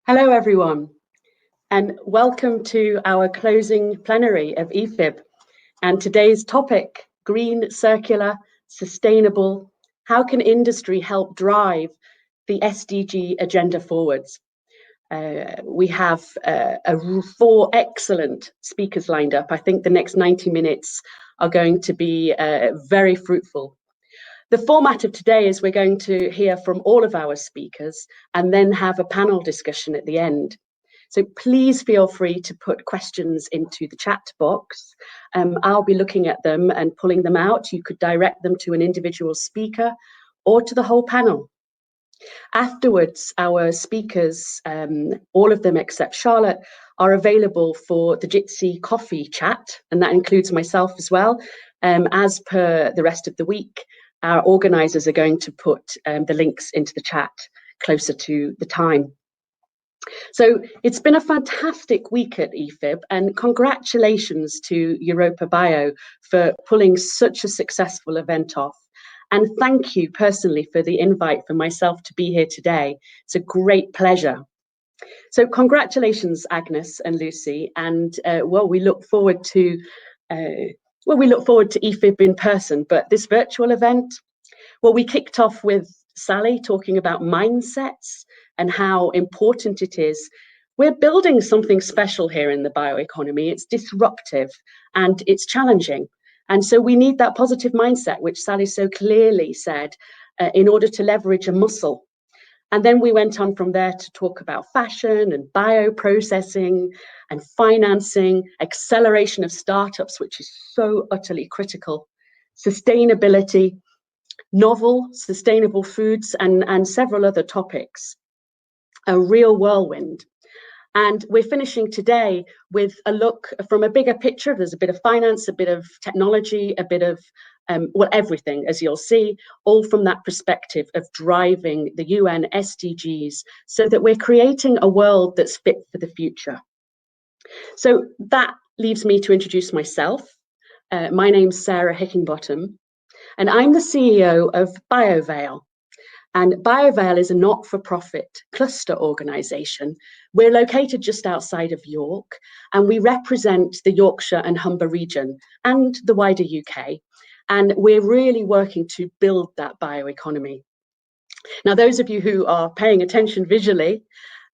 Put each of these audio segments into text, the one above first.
Hello, everyone, and welcome to our closing plenary of EFIB. And today's topic, green, circular, sustainable, how can industry help drive the SDG agenda forwards? We have 4 excellent speakers lined up. I think the next 90 minutes are going to be very fruitful. The format of today is we're going to hear from all of our speakers and then have a panel discussion at the end. So please feel free to put questions into the chat box. I'll be looking at them and pulling them out. You could direct them to an individual speaker or to the whole panel. Afterwards, our speakers, all of them except Charlotte, are available for the Jitsi coffee chat, and that includes myself as well. As per the rest of the week, our organisers are going to put the links into the chat closer to the time. So it's been a fantastic week at EFIB, and congratulations to Europa Bio for pulling such a successful event off. And thank you personally for the invite for myself to be here today. It's a great pleasure. So congratulations, Agnes and Lucy, and we look forward to EFIB in person, but this virtual event, well, we kicked off with Sally talking about mindsets and how important it is. We're building something special here in the bioeconomy. It's disruptive and it's challenging. And so we need that positive mindset, which Sally so clearly said, in order to leverage a muscle. And then we went on from there to talk about fashion and bioprocessing and financing, acceleration of startups, which is so utterly critical, sustainability, novel, sustainable foods, and several other topics. A real whirlwind. And we're finishing today with a look from a bigger picture. There's a bit of finance, a bit of technology, a bit of everything, as you'll see, all from that perspective of driving the UN SDGs so that we're creating a world that's fit for the future. So that leaves me to introduce myself. My name's Sarah Hickingbottom, and I'm the CEO of BioVale. And BioVale is a not-for-profit cluster organisation. We're located just outside of York, and we represent the Yorkshire and Humber region and the wider UK. And we're really working to build that bioeconomy. Now, those of you who are paying attention visually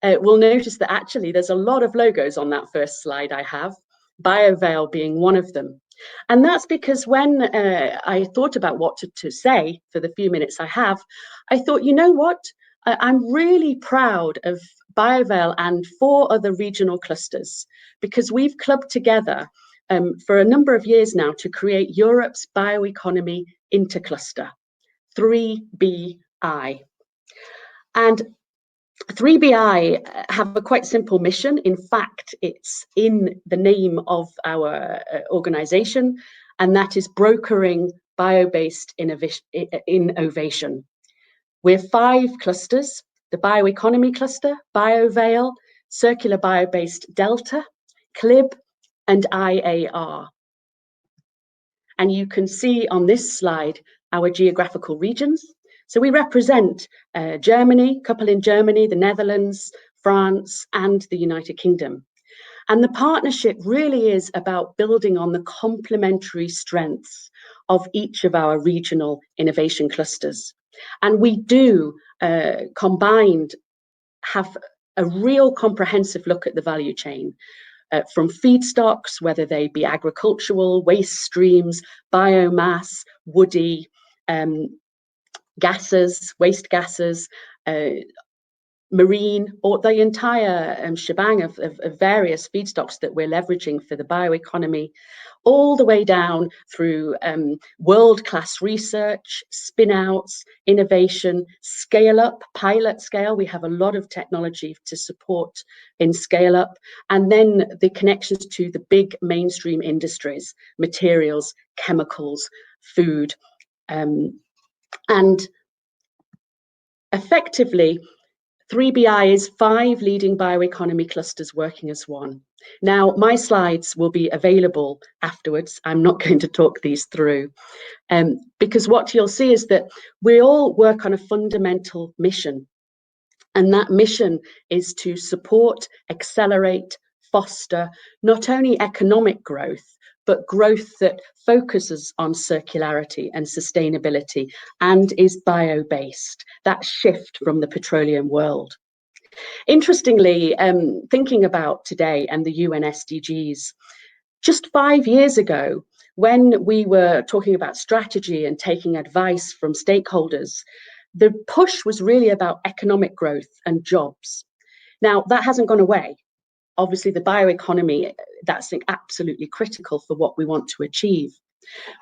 will notice that actually there's a lot of logos on that first slide I have, BioVale being one of them. And that's because when I thought about what to say for the few minutes I have, I thought, you know what? I'm really proud of BioVale and 4 other regional clusters, because we've clubbed together for a number of years now to create Europe's bioeconomy intercluster, 3BI. And 3BI have a quite simple mission. In fact, it's in the name of our organisation, and that is brokering bio-based innovation. We're 5 clusters: the bioeconomy cluster, BioVale, circular bio-based Delta, CLIB, and IAR. And you can see on this slide our geographical regions. So we represent Germany, a couple in Germany, the Netherlands, France, and the United Kingdom. And the partnership really is about building on the complementary strengths of each of our regional innovation clusters. And we do combined have a real comprehensive look at the value chain, from feedstocks, whether they be agricultural, waste streams, biomass, woody, gases, waste gases, marine, or the entire shebang of various feedstocks that we're leveraging for the bioeconomy, all the way down through world-class research, spin-outs, innovation, scale-up, pilot scale. We have a lot of technology to support in scale-up, and then the connections to the big mainstream industries, materials, chemicals, food, and effectively, 3BI is 5 leading bioeconomy clusters working as one. Now, my slides will be available afterwards. I'm not going to talk these through, because what you'll see is that we all work on a fundamental mission. And that mission is to support, accelerate, foster not only economic growth, but growth that focuses on circularity and sustainability and is bio-based, that shift from the petroleum world. Interestingly, thinking about today and the UN SDGs, just 5 years ago, when we were talking about strategy and taking advice from stakeholders, the push was really about economic growth and jobs. Now, that hasn't gone away. Obviously, the bioeconomy, that's absolutely critical for what we want to achieve.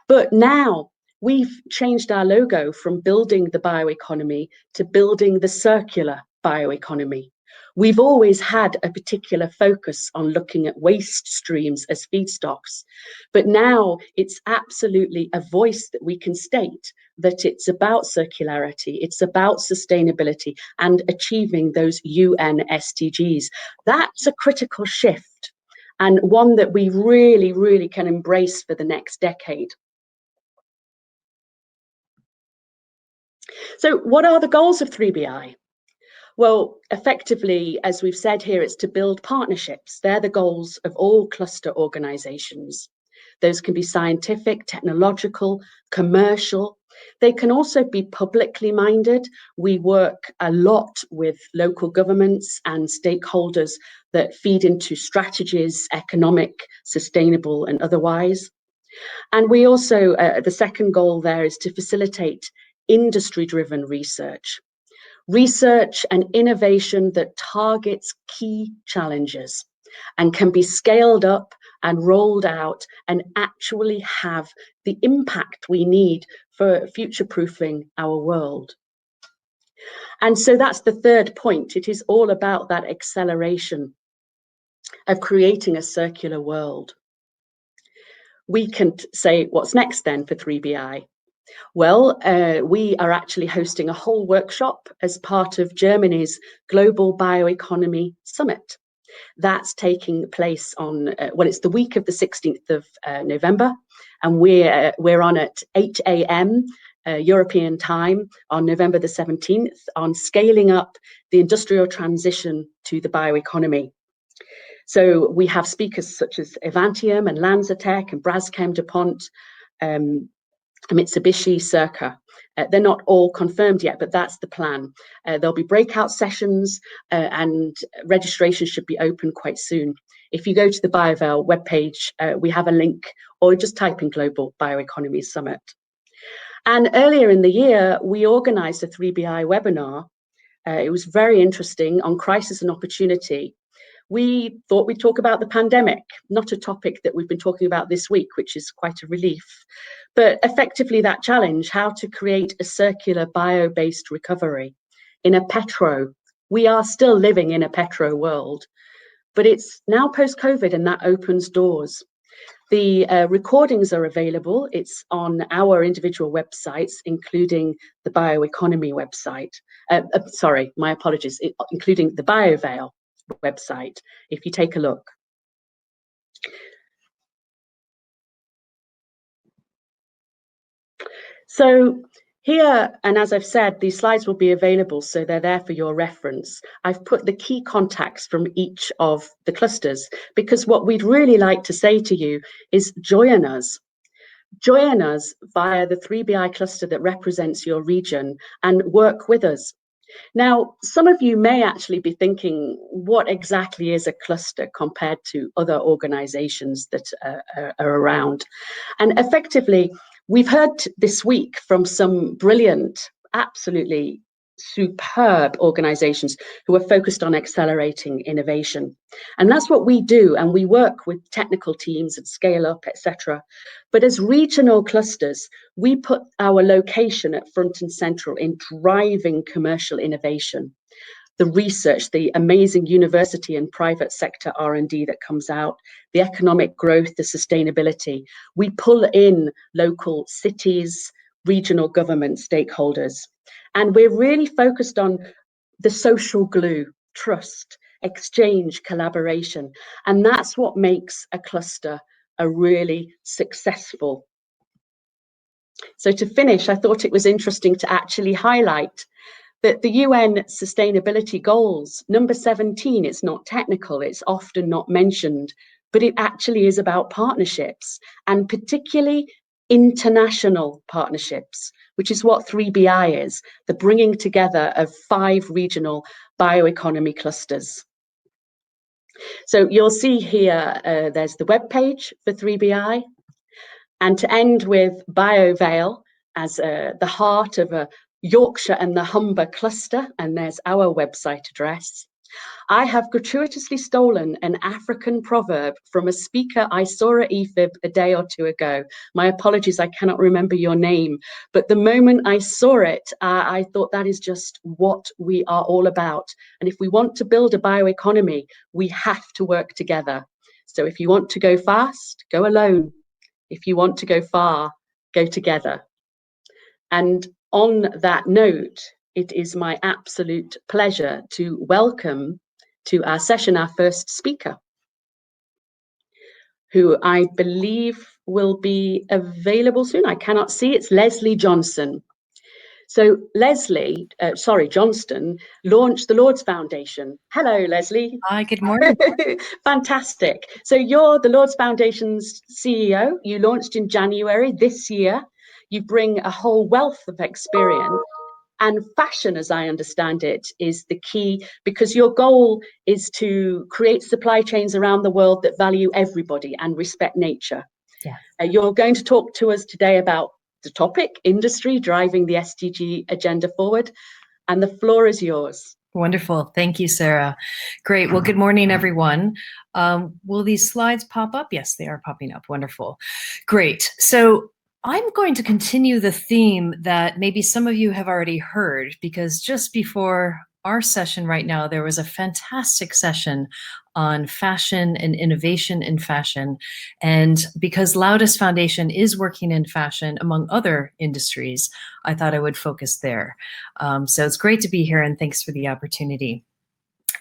But now we've changed our logo from building the bioeconomy to building the circular bioeconomy. We've always had a particular focus on looking at waste streams as feedstocks, but now it's absolutely a voice that we can state that it's about circularity, it's about sustainability and achieving those UN SDGs. That's a critical shift and one that we really, really can embrace for the next decade. So what are the goals of 3BI? Well, effectively, as we've said here, it's to build partnerships. They're the goals of all cluster organizations. Those can be scientific, technological, commercial. They can also be publicly minded. We work a lot with local governments and stakeholders that feed into strategies, economic, sustainable, and otherwise. And we also, the second goal there is to facilitate industry-driven research. Research and innovation that targets key challenges and can be scaled up and rolled out and actually have the impact we need for future-proofing our world. And so that's the third point. It is all about that acceleration of creating a circular world. We can say, what's next then for 3BI? Well, we are actually hosting a whole workshop as part of Germany's Global Bioeconomy Summit. That's taking place on, well, it's the week of the 16th of November, and we're on at 8 a.m. European time on November the 17th on scaling up the industrial transition to the bioeconomy. So we have speakers such as Evantium and LanzaTech and Braskem, DuPont, Mitsubishi, Circa. They're not all confirmed yet, but that's the plan. There'll be breakout sessions and registration should be open quite soon. If you go to the BioVale webpage, we have a link, or just type in Global Bioeconomy Summit. And earlier in the year, we organized a 3BI webinar. It was very interesting on crisis and opportunity. We thought we'd talk about the pandemic, not a topic that we've been talking about this week, which is quite a relief, but effectively that challenge, how to create a circular bio-based recovery in a petro. We are still living in a petro world, but it's now post-COVID and that opens doors. The recordings are available. It's on our individual websites, including the Bioeconomy website. Sorry, my apologies, including the BioVale website, if you take a look. So here, and as I've said, these slides will be available, so they're there for your reference. I've put the key contacts from each of the clusters, because what we'd really like to say to you is join us. Join us via the 3BI cluster that represents your region and work with us. Now, some of you may actually be thinking, what exactly is a cluster compared to other organizations that are around? And effectively, we've heard this week from some brilliant, absolutely superb organizations who are focused on accelerating innovation. And that's what we do. And we work with technical teams and scale up, etc. But as regional clusters, we put our location at front and central in driving commercial innovation. The research, the amazing university and private sector R&D that comes out, the economic growth, the sustainability. We pull in local cities, regional government stakeholders. And we're really focused on the social glue, trust, exchange, collaboration. And that's what makes a cluster a really successful. So to finish, I thought it was interesting to actually highlight that the UN sustainability goals, number 17, it's not technical, it's often not mentioned, but it actually is about partnerships, and particularly international partnerships, which is what 3BI is, the bringing together of 5 regional bioeconomy clusters. So you'll see here, there's the webpage for 3BI. And to end with BioVale as the heart of a Yorkshire and the Humber cluster, and there's our website address. I have gratuitously stolen an African proverb from a speaker I saw at EFIB a day or two ago. My apologies, I cannot remember your name, but the moment I saw it, I thought that is just what we are all about. And if we want to build a bioeconomy, we have to work together. So if you want to go fast, go alone. If you want to go far, go together. And on that note, it is my absolute pleasure to welcome to our session our first speaker, who I believe will be available soon. I cannot see, it's Leslie Johnston. So Johnston launched the Laudes Foundation. Hello, Leslie. Hi, good morning. Fantastic. So you're the Laudes Foundation's CEO. You launched in January this year. You bring a whole wealth of experience. And fashion, as I understand it, is the key, because your goal is to create supply chains around the world that value everybody and respect nature. Yeah. You're going to talk to us today about the topic, industry driving the SDG agenda forward, and the floor is yours. Wonderful. Thank you, Sarah. Great. Well, good morning, everyone. Will these slides pop up? Yes, they are popping up. Wonderful. Great. So I'm going to continue the theme that maybe some of you have already heard, because just before our session right now, there was a fantastic session on fashion and innovation in fashion. And because Laudes Foundation is working in fashion, among other industries, I thought I would focus there. So it's great to be here, and thanks for the opportunity.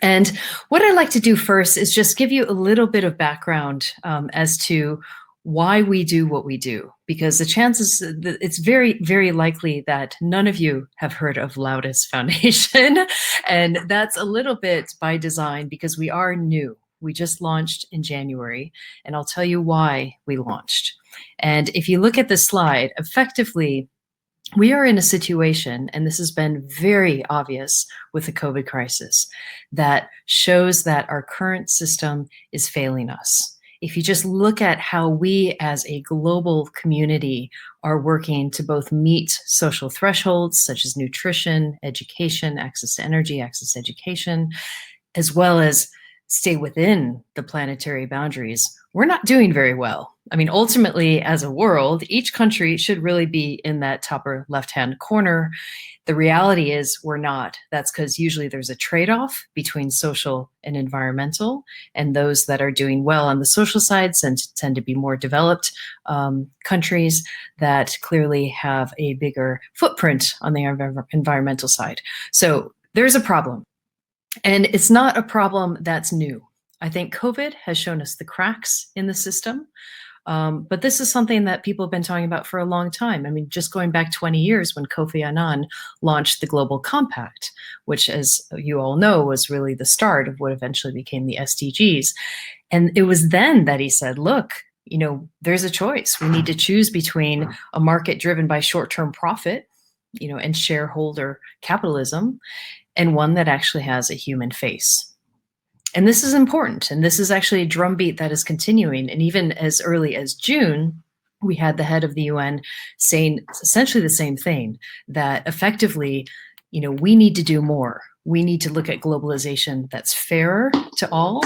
And what I'd like to do first is just give you a little bit of background as to why we do what we do, because the chances, it's very, very likely that none of you have heard of Laudes Foundation. And that's a little bit by design, because we are new. We just launched in January, and I'll tell you why we launched. And if you look at this slide, effectively, we are in a situation, and this has been very obvious with the COVID crisis, that shows that our current system is failing us. If you just look at how we as a global community are working to both meet social thresholds such as nutrition, education, access to energy, access to education, as well as stay within the planetary boundaries, we're not doing very well. I mean, ultimately, as a world, each country should really be in that upper left-hand corner. The reality is we're not. That's because usually there's a trade-off between social and environmental, and those that are doing well on the social side tend to be more developed countries that clearly have a bigger footprint on the environmental side. So there's a problem. And it's not a problem that's new. I think COVID has shown us the cracks in the system. But this is something that people have been talking about for a long time. I mean, just going back 20 years when Kofi Annan launched the Global Compact, which, as you all know, was really the start of what eventually became the SDGs. And it was then that he said, look, you know, there's a choice. We need to choose between a market driven by short-term profit, you know, and shareholder capitalism, and one that actually has a human face. And this is important. And this is actually a drumbeat that is continuing. And even as early as June, we had the head of the UN saying essentially the same thing, that effectively, you know, we need to do more. We need to look at globalization that's fairer to all.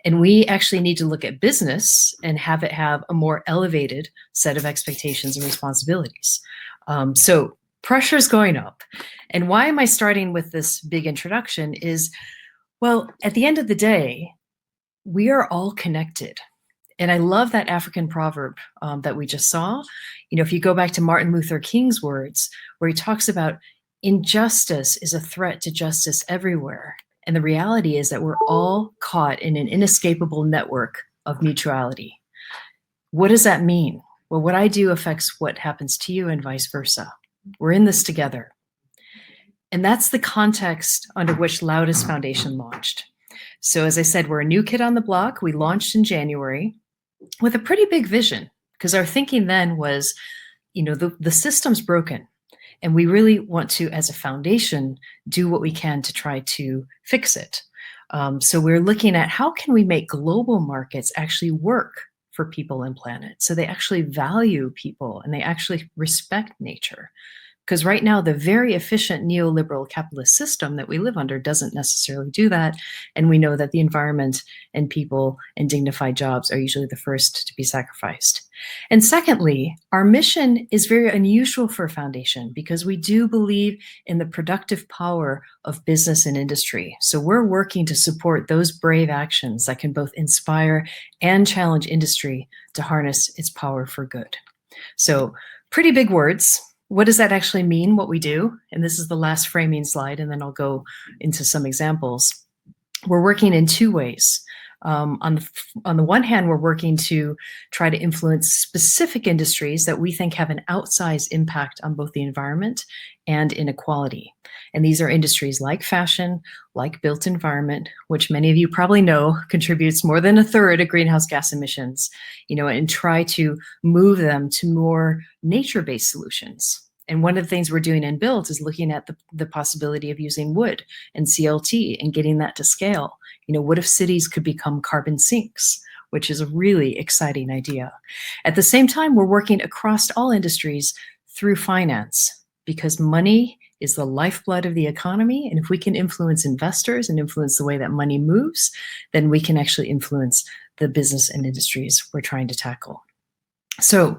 And we actually need to look at business and have it have a more elevated set of expectations and responsibilities. So pressure's going up. And why am I starting with this big introduction is, well, at the end of the day, we are all connected. And I love that African proverb that we just saw. You know, if you go back to Martin Luther King's words, where he talks about injustice is a threat to justice everywhere. And the reality is that we're all caught in an inescapable network of mutuality. What does that mean? Well, what I do affects what happens to you and vice versa. We're in this together. And that's the context under which Laudes Foundation launched. So as I said, we're a new kid on the block. We launched in January with a pretty big vision, because our thinking then was, the system's broken. And we really want to, as a foundation, do what we can to try to fix it. So we're looking at how can we make global markets actually work for people and planet, so they actually value people and they actually respect nature. Because right now, the very efficient neoliberal capitalist system that we live under doesn't necessarily do that. And we know that the environment and people and dignified jobs are usually the first to be sacrificed. And secondly, our mission is very unusual for a foundation because we do believe in the productive power of business and industry. So we're working to support those brave actions that can both inspire and challenge industry to harness its power for good. So pretty big words. What does that actually mean, what we do? And this is the last framing slide, and then I'll go into some examples. We're working in two ways. On the one hand, we're working to try to influence specific industries that we think have an outsized impact on both the environment and inequality. And these are industries like fashion, like built environment, which many of you probably know contributes more than a third of greenhouse gas emissions, and try to move them to more nature-based solutions. And one of the things we're doing in Built is looking at the possibility of using wood and CLT and getting that to scale. What if cities could become carbon sinks, which is a really exciting idea. At the same time, we're working across all industries through finance, because money is the lifeblood of the economy. And if we can influence investors and influence the way that money moves, then we can actually influence the business and industries we're trying to tackle. So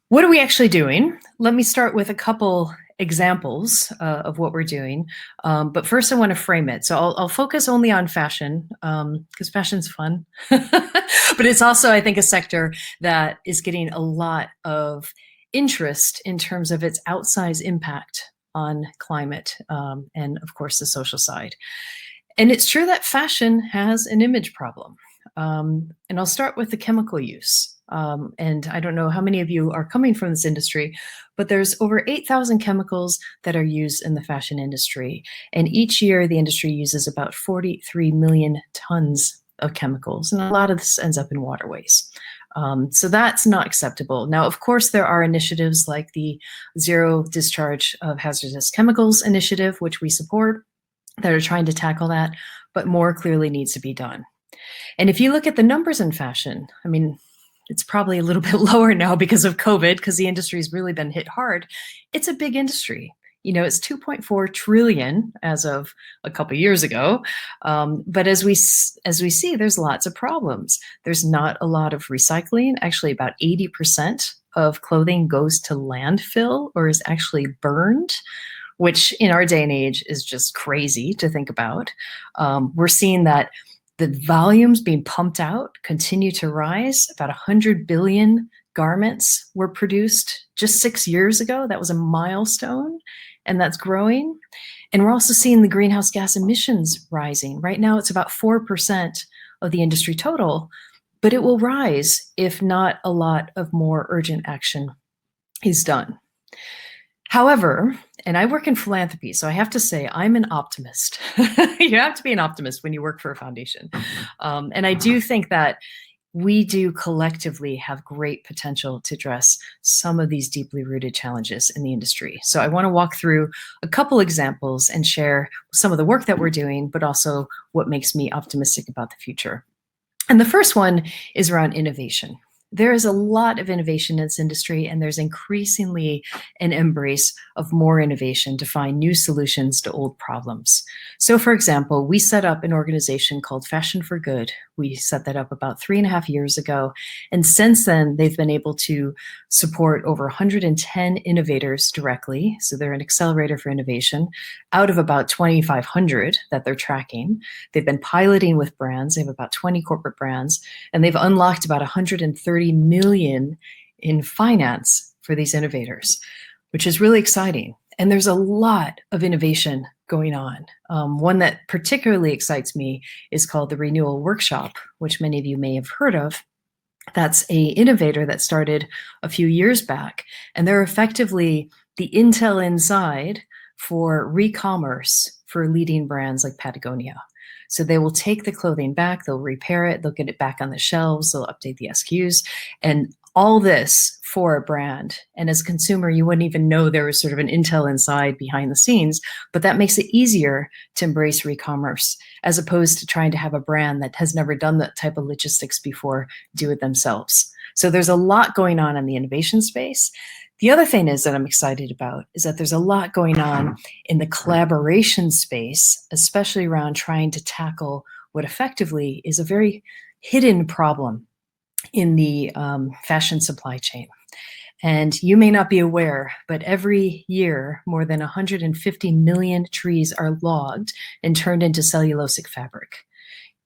what are we actually doing? Let me start with a couple examples of what we're doing. But first I want to frame it. So I'll focus only on fashion because fashion's fun. But it's also, I think, a sector that is getting a lot of interest in terms of its outsized impact on climate and, of course, the social side. And it's true that fashion has an image problem. And I'll start with the chemical use. And I don't know how many of you are coming from this industry, but there's over 8,000 chemicals that are used in the fashion industry. And each year, the industry uses about 43 million tons of chemicals. And a lot of this ends up in waterways. So that's not acceptable. Now, of course, there are initiatives like the Zero Discharge of Hazardous Chemicals initiative, which we support, that are trying to tackle that, but more clearly needs to be done. And if you look at the numbers in fashion, I mean, it's probably a little bit lower now because of COVID, because the industry has really been hit hard. It's a big industry. It's 2.4 trillion as of a couple of years ago. But as we see, there's lots of problems. There's not a lot of recycling. Actually, about 80% of clothing goes to landfill or is actually burned, which in our day and age is just crazy to think about. We're seeing that the volumes being pumped out continue to rise. About 100 billion garments were produced just 6 years ago. That was a milestone, and that's growing. And we're also seeing the greenhouse gas emissions rising. Right now, it's about 4% of the industry total, but it will rise if not a lot of more urgent action is done. However, and I work in philanthropy, so I have to say I'm an optimist. You have to be an optimist when you work for a foundation. And I do think that we do collectively have great potential to address some of these deeply rooted challenges in the industry. So I want to walk through a couple examples and share some of the work that we're doing, but also what makes me optimistic about the future. And the first one is around innovation. There is a lot of innovation in this industry, and there's increasingly an embrace of more innovation to find new solutions to old problems. So, for example, we set up an organization called Fashion for Good. We set that up about 3.5 years ago. And since then, they've been able to support over 110 innovators directly. So they're an accelerator for innovation out of about 2,500 that they're tracking. They've been piloting with brands. They have about 20 corporate brands, and they've unlocked about 130 million in finance for these innovators, which is really exciting. And there's a lot of innovation going on. One that particularly excites me is called the Renewal Workshop, which many of you may have heard of. That's an innovator that started a few years back, and they're effectively the Intel inside for re-commerce for leading brands like Patagonia. So they will take the clothing back, they'll repair it, they'll get it back on the shelves, they'll update the SKUs, and all this for a brand. And as a consumer, you wouldn't even know there was sort of an intel inside behind the scenes, but that makes it easier to embrace re-commerce as opposed to trying to have a brand that has never done that type of logistics before do it themselves. So there's a lot going on in the innovation space. The other thing is that I'm excited about is that there's a lot going on in the collaboration space, especially around trying to tackle what effectively is a very hidden problem in the fashion supply chain. And you may not be aware, but every year, more than 150 million trees are logged and turned into cellulosic fabric.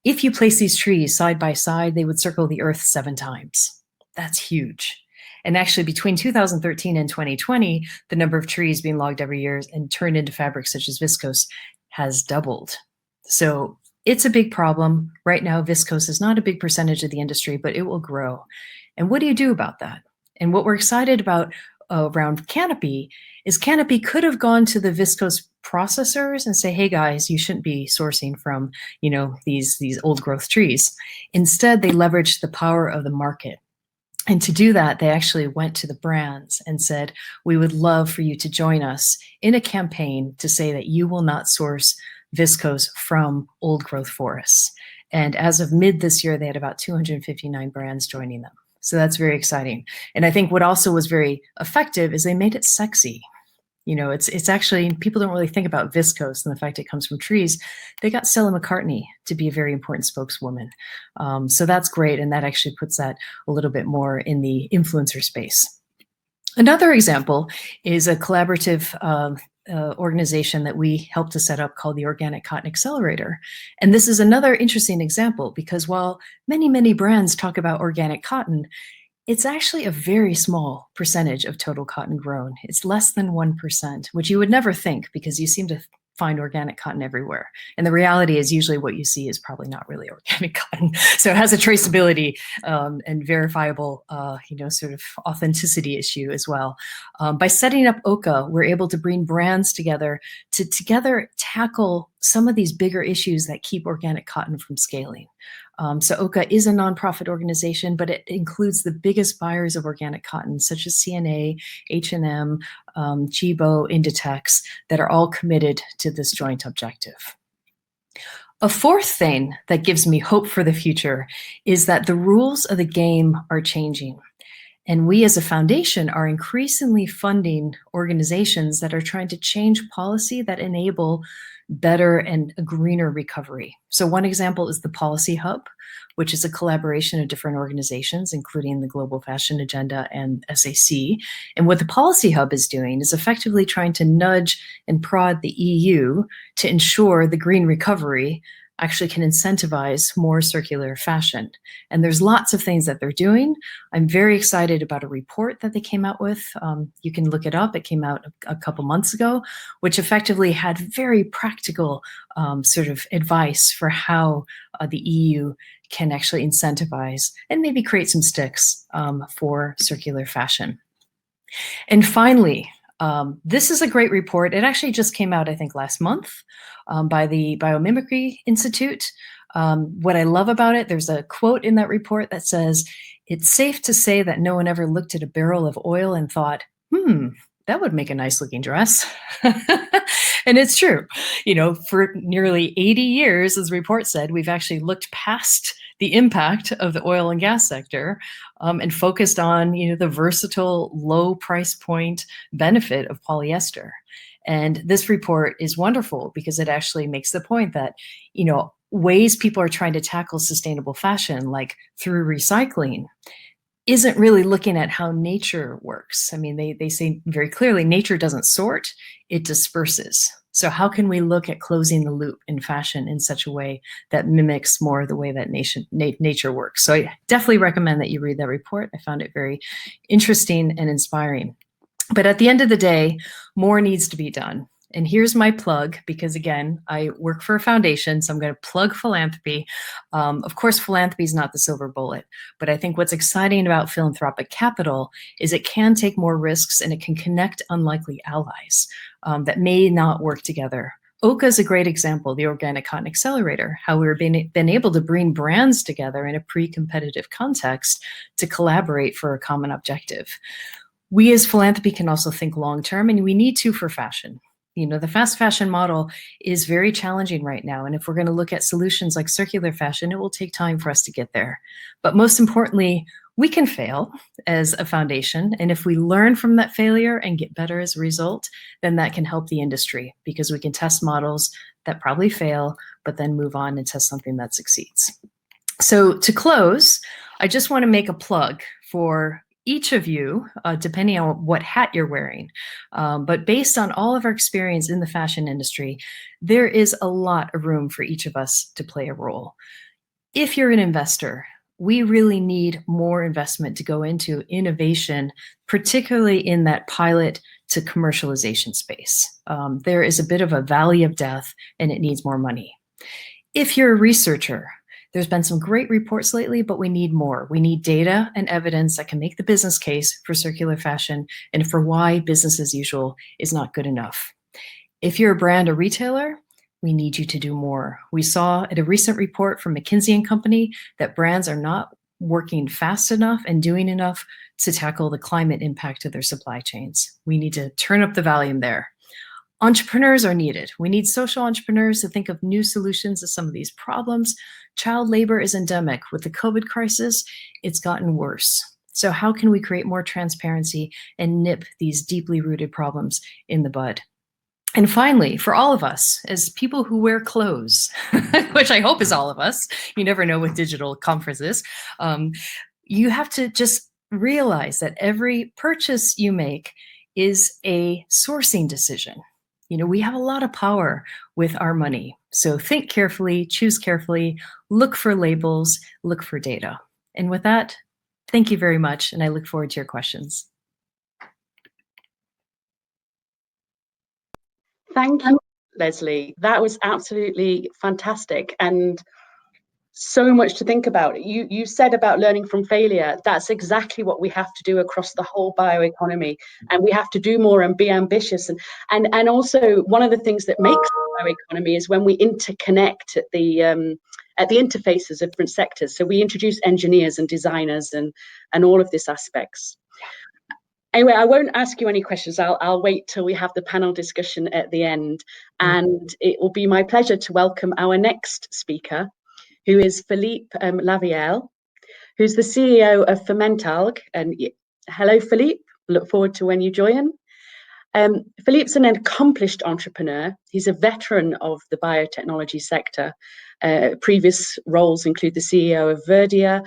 If you place these trees side by side, they would circle the earth 7 times. That's huge. And actually, between 2013 and 2020, the number of trees being logged every year and turned into fabrics such as viscose has doubled. So it's a big problem. Right now, viscose is not a big percentage of the industry, but it will grow. And what do you do about that? And what we're excited about around Canopy is Canopy could have gone to the viscose processors and say, hey guys, you shouldn't be sourcing from, these old growth trees. Instead, they leveraged the power of the market. And to do that, they actually went to the brands and said, we would love for you to join us in a campaign to say that you will not source viscose from old growth forests. And as of mid this year, they had about 259 brands joining them. So that's very exciting. And I think what also was very effective is they made it sexy. It's actually, people don't really think about viscose and the fact it comes from trees. They got Stella McCartney to be a very important spokeswoman. So that's great. And that actually puts that a little bit more in the influencer space. Another example is a collaborative organization that we helped to set up called the Organic Cotton Accelerator. And this is another interesting example because while many, many brands talk about organic cotton, it's actually a very small percentage of total cotton grown. It's less than 1%, which you would never think because you seem to find organic cotton everywhere. And the reality is usually what you see is probably not really organic cotton. So it has a traceability and verifiable, sort of authenticity issue as well. By setting up OCA, we're able to bring brands together to together tackle some of these bigger issues that keep organic cotton from scaling. So OCA is a nonprofit organization, but it includes the biggest buyers of organic cotton, such as CNA, H&M, Chibo, Inditex, that are all committed to this joint objective. A fourth thing that gives me hope for the future is that the rules of the game are changing. And we as a foundation are increasingly funding organizations that are trying to change policy that enable better and a greener recovery. So one example is the Policy Hub, which is a collaboration of different organizations, including the Global Fashion Agenda and SAC. And what the Policy Hub is doing is effectively trying to nudge and prod the EU to ensure the green recovery actually can incentivize more circular fashion. And there's lots of things that they're doing. I'm very excited about a report that they came out with. You can look it up. It came out a couple months ago, which effectively had very practical sort of advice for how the EU can actually incentivize and maybe create some sticks for circular fashion. And finally, this is a great report. It actually just came out, I think, last month by the Biomimicry Institute. What I love about it, there's a quote in that report that says, "It's safe to say that no one ever looked at a barrel of oil and thought, that would make a nice looking dress." And it's true. For nearly 80 years, as the report said, we've actually looked past the impact of the oil and gas sector and focused on, the versatile, low price point benefit of polyester. And this report is wonderful because it actually makes the point that, ways people are trying to tackle sustainable fashion, like through recycling, isn't really looking at how nature works. I mean, they say very clearly, nature doesn't sort, it disperses. So how can we look at closing the loop in fashion in such a way that mimics more the way that nature works? So I definitely recommend that you read that report. I found it very interesting and inspiring. But at the end of the day, more needs to be done. And here's my plug, because again, I work for a foundation, so I'm going to plug philanthropy. Of course, philanthropy is not the silver bullet, but I think what's exciting about philanthropic capital is it can take more risks and it can connect unlikely allies that may not work together. OCA is a great example, the Organic Cotton Accelerator, how we've been able to bring brands together in a pre-competitive context to collaborate for a common objective. We as philanthropy can also think long-term, and we need to for fashion. You know, the fast fashion model is very challenging right now. And if we're going to look at solutions like circular fashion, it will take time for us to get there. But most importantly, we can fail as a foundation. And if we learn from that failure and get better as a result, then that can help the industry, because we can test models that probably fail, but then move on and test something that succeeds. So to close, I just want to make a plug for each of you, depending on what hat you're wearing. But based on all of our experience in the fashion industry, there is a lot of room for each of us to play a role. If you're an investor, we really need more investment to go into innovation, particularly in that pilot to commercialization space. There is a bit of a valley of death and it needs more money. If you're a researcher, there's been some great reports lately, but we need more. We need data and evidence that can make the business case for circular fashion and for why business as usual is not good enough. If you're a brand or retailer, we need you to do more. We saw at a recent report from McKinsey & Company that brands are not working fast enough and doing enough to tackle the climate impact of their supply chains. We need to turn up the volume there. Entrepreneurs are needed. We need social entrepreneurs to think of new solutions to some of these problems. Child labor is endemic. With the COVID crisis, it's gotten worse. So how can we create more transparency and nip these deeply rooted problems in the bud? And finally, for all of us, as people who wear clothes, which I hope is all of us, you never know with digital conferences, you have to just realize that every purchase you make is a sourcing decision. You know, we have a lot of power with our money. So think carefully, choose carefully, look for labels, look for data. And with that, thank you very much, and I look forward to your questions. Thank you, Leslie. That was absolutely fantastic and so much to think about. You said about learning from failure. That's exactly what we have to do across the whole bioeconomy, and we have to do more and be ambitious. And also, one of the things that makes the bioeconomy is when we interconnect at the interfaces of different sectors. So we introduce engineers and designers and all of these aspects. Anyway, I won't ask you any questions. I'll wait till we have the panel discussion at the end. And it will be my pleasure to welcome our next speaker, who is Philipp Lavielle, who's the CEO of Fermentalg. And hello, Philipp. Look forward to when you join. Philipp's an accomplished entrepreneur. He's a veteran of the biotechnology sector. Previous roles include the CEO of Verdia,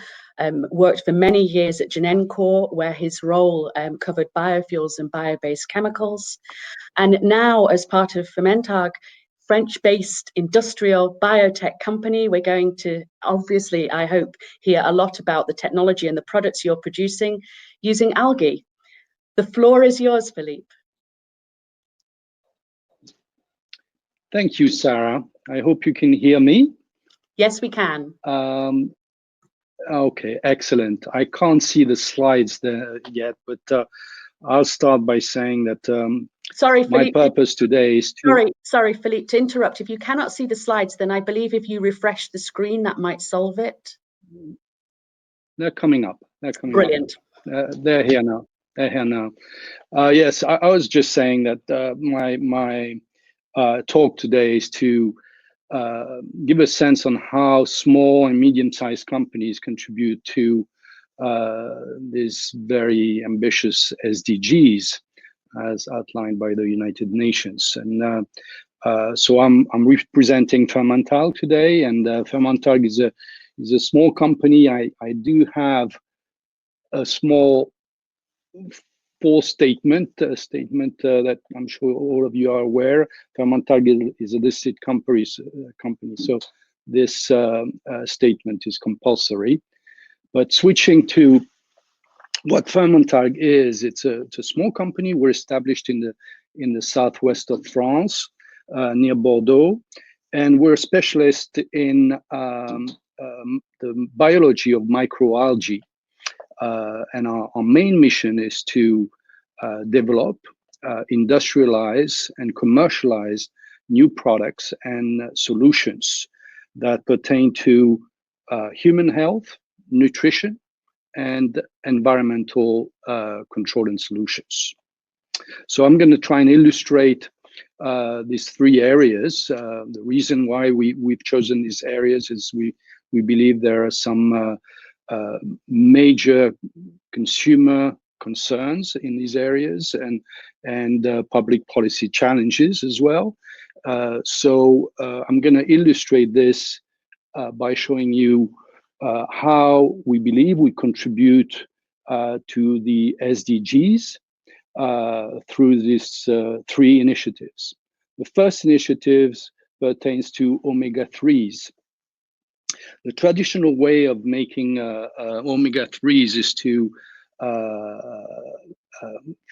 worked for many years at Genencor, where his role covered biofuels and bio-based chemicals. And now, as part of Fermentalg, French-based industrial biotech company, we're going to, obviously, I hope, hear a lot about the technology and the products you're producing using algae. The floor is yours, Philipp. Thank you, Sarah. I hope you can hear me. Yes, we can. Okay, excellent. I can't see the slides there yet, but I'll start by saying that sorry, my Philipp, purpose today is to... Sorry, Philipp, to interrupt. If you cannot see the slides, then I believe if you refresh the screen, that might solve it. They're coming up. They're coming Brilliant. up. They're here now. They're here now. Yes, I was just saying that my talk today is to give a sense on how small and medium-sized companies contribute to these very ambitious SDGs as outlined by the United Nations. And so I'm representing Fermentalg today, and Fermentalg is a small company. I do have a small statement that I'm sure all of you are aware. Fermentalg is a listed company, so this statement is compulsory. But switching to what Fermentalg is, it's a small company. We're established in in the southwest of France, near Bordeaux. And we're specialists in the biology of microalgae. And our main mission is to develop, industrialize, and commercialize new products and solutions that pertain to human health, nutrition, and environmental control and solutions. So I'm going to try and illustrate these three areas. The reason why we've chosen these areas is we believe there are some major consumer concerns in these areas and public policy challenges as well. So I'm going to illustrate this by showing you how we believe we contribute to the SDGs through these three initiatives. The first initiative pertains to omega-3s. The traditional way of making omega-3s is to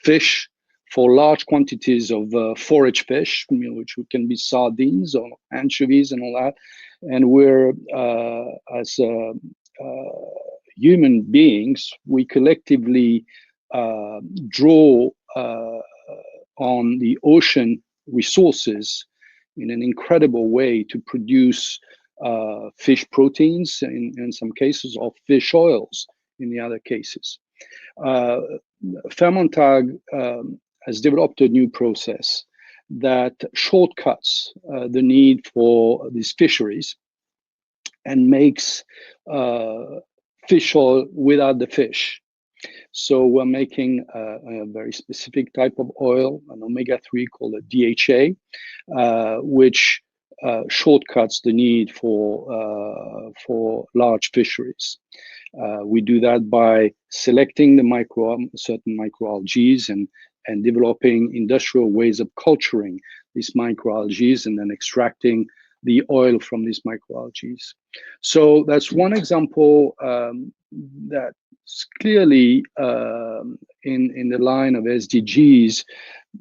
fish for large quantities of forage fish, which can be sardines or anchovies and all that. And we're, as human beings, we collectively draw on the ocean resources in an incredible way to produce fish proteins in some cases, or fish oils in the other cases. Fermentalg has developed a new process that shortcuts the need for these fisheries and makes fish oil without the fish. So we're making a very specific type of oil, an omega-3 called a DHA, which shortcuts the need for large fisheries. We do that by selecting the certain microalgae and developing industrial ways of culturing these microalgae and then extracting the oil from these microalgae. So that's one example that's clearly in the line of SDGs.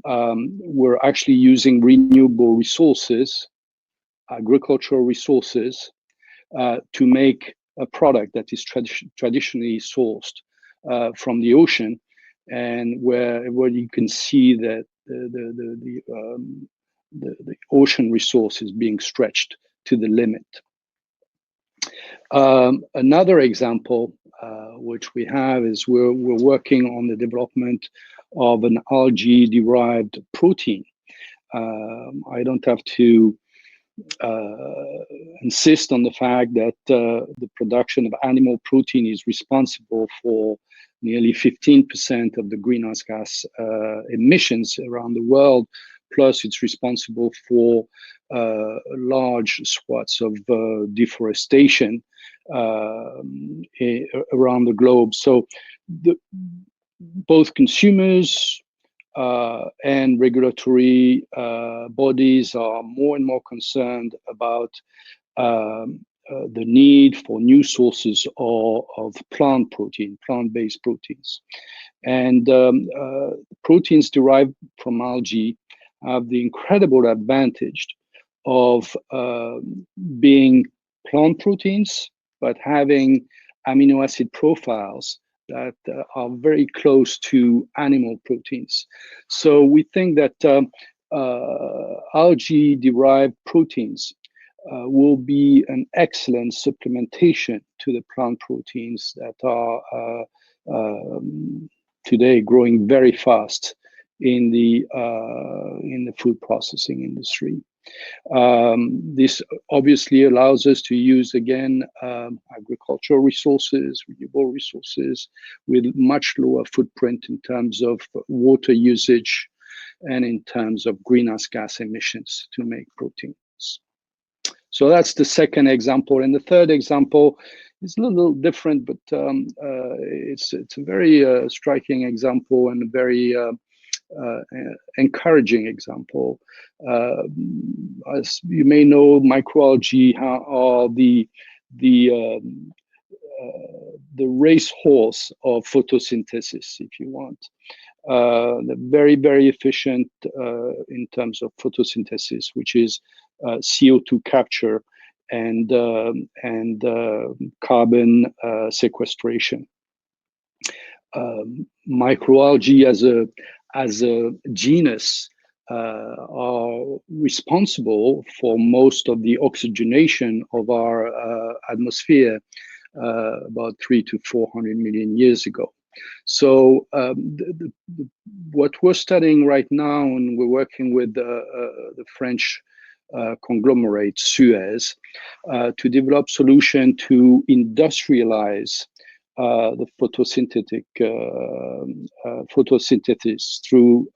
We're actually using renewable resources, agricultural resources, to make a product that is traditionally sourced from the ocean, and where you can see that the ocean resource is being stretched to the limit. Another example which we have is we're working on the development of an algae-derived protein. I don't have to insist on the fact that the production of animal protein is responsible for nearly 15% of the greenhouse gas emissions around the world, plus it's responsible for large swaths of deforestation around the globe. So both consumers and regulatory bodies are more and more concerned about the need for new sources of plant-based proteins. And proteins derived from algae have the incredible advantage of being plant proteins, but having amino acid profiles that are very close to animal proteins. So we think that algae-derived proteins will be an excellent supplementation to the plant proteins that are today growing very fast in the food processing industry. This obviously allows us to use, again, agricultural resources, renewable resources, with much lower footprint in terms of water usage and in terms of greenhouse gas emissions to make proteins. So that's the second example. And the third example is a little different, but it's a very striking example and a very encouraging example. As you may know, microalgae are the racehorse of photosynthesis, if you want. they're very, very efficient in terms of photosynthesis, which is CO2 capture and carbon sequestration. Microalgae as a genus are responsible for most of the oxygenation of our atmosphere about 300 to 400 million years ago. So what we're studying right now, and we're working with the French conglomerate Suez to develop solution to industrialize the photosynthesis through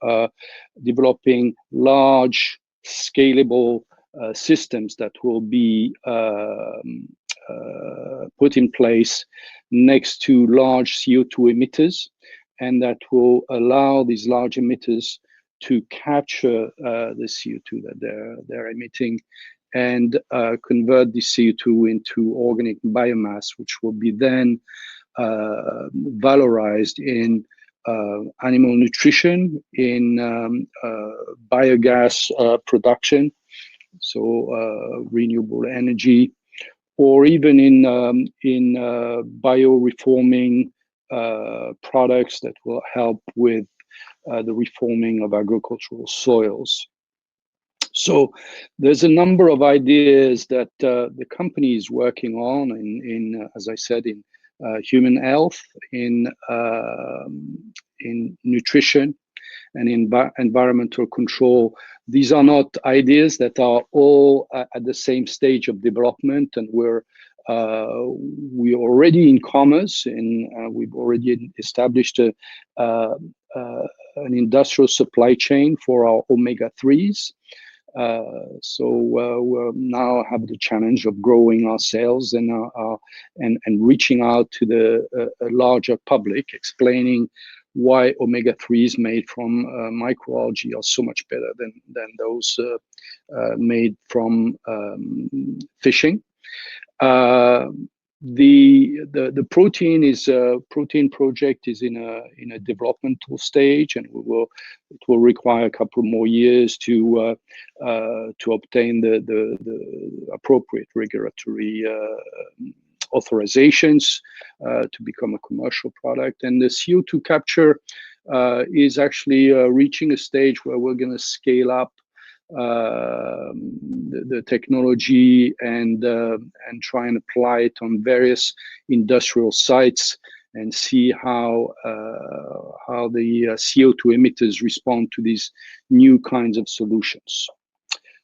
developing large scalable systems that will be put in place next to large CO2 emitters, and that will allow these large emitters to capture the CO2 that they're emitting and convert the CO2 into organic biomass, which will be then valorized in animal nutrition, in biogas production, so renewable energy, or even in bioreforming products that will help with the reforming of agricultural soils. So there's a number of ideas that the company is working on in as I said, in human health, in nutrition, and in environmental control. These are not ideas that are all at the same stage of development, and we're already in commerce, and we've already established an industrial supply chain for our omega-3s. So we now have the challenge of growing our sales and reaching out to the larger public, explaining why omega-3s made from microalgae are so much better than those made from fishing. The protein project is in a developmental stage, and it will require a couple more years to obtain the appropriate regulatory authorizations to become a commercial product. And the CO2 capture is actually reaching a stage where we're going to scale up the technology and try and apply it on various industrial sites and see how the CO2 emitters respond to these new kinds of solutions.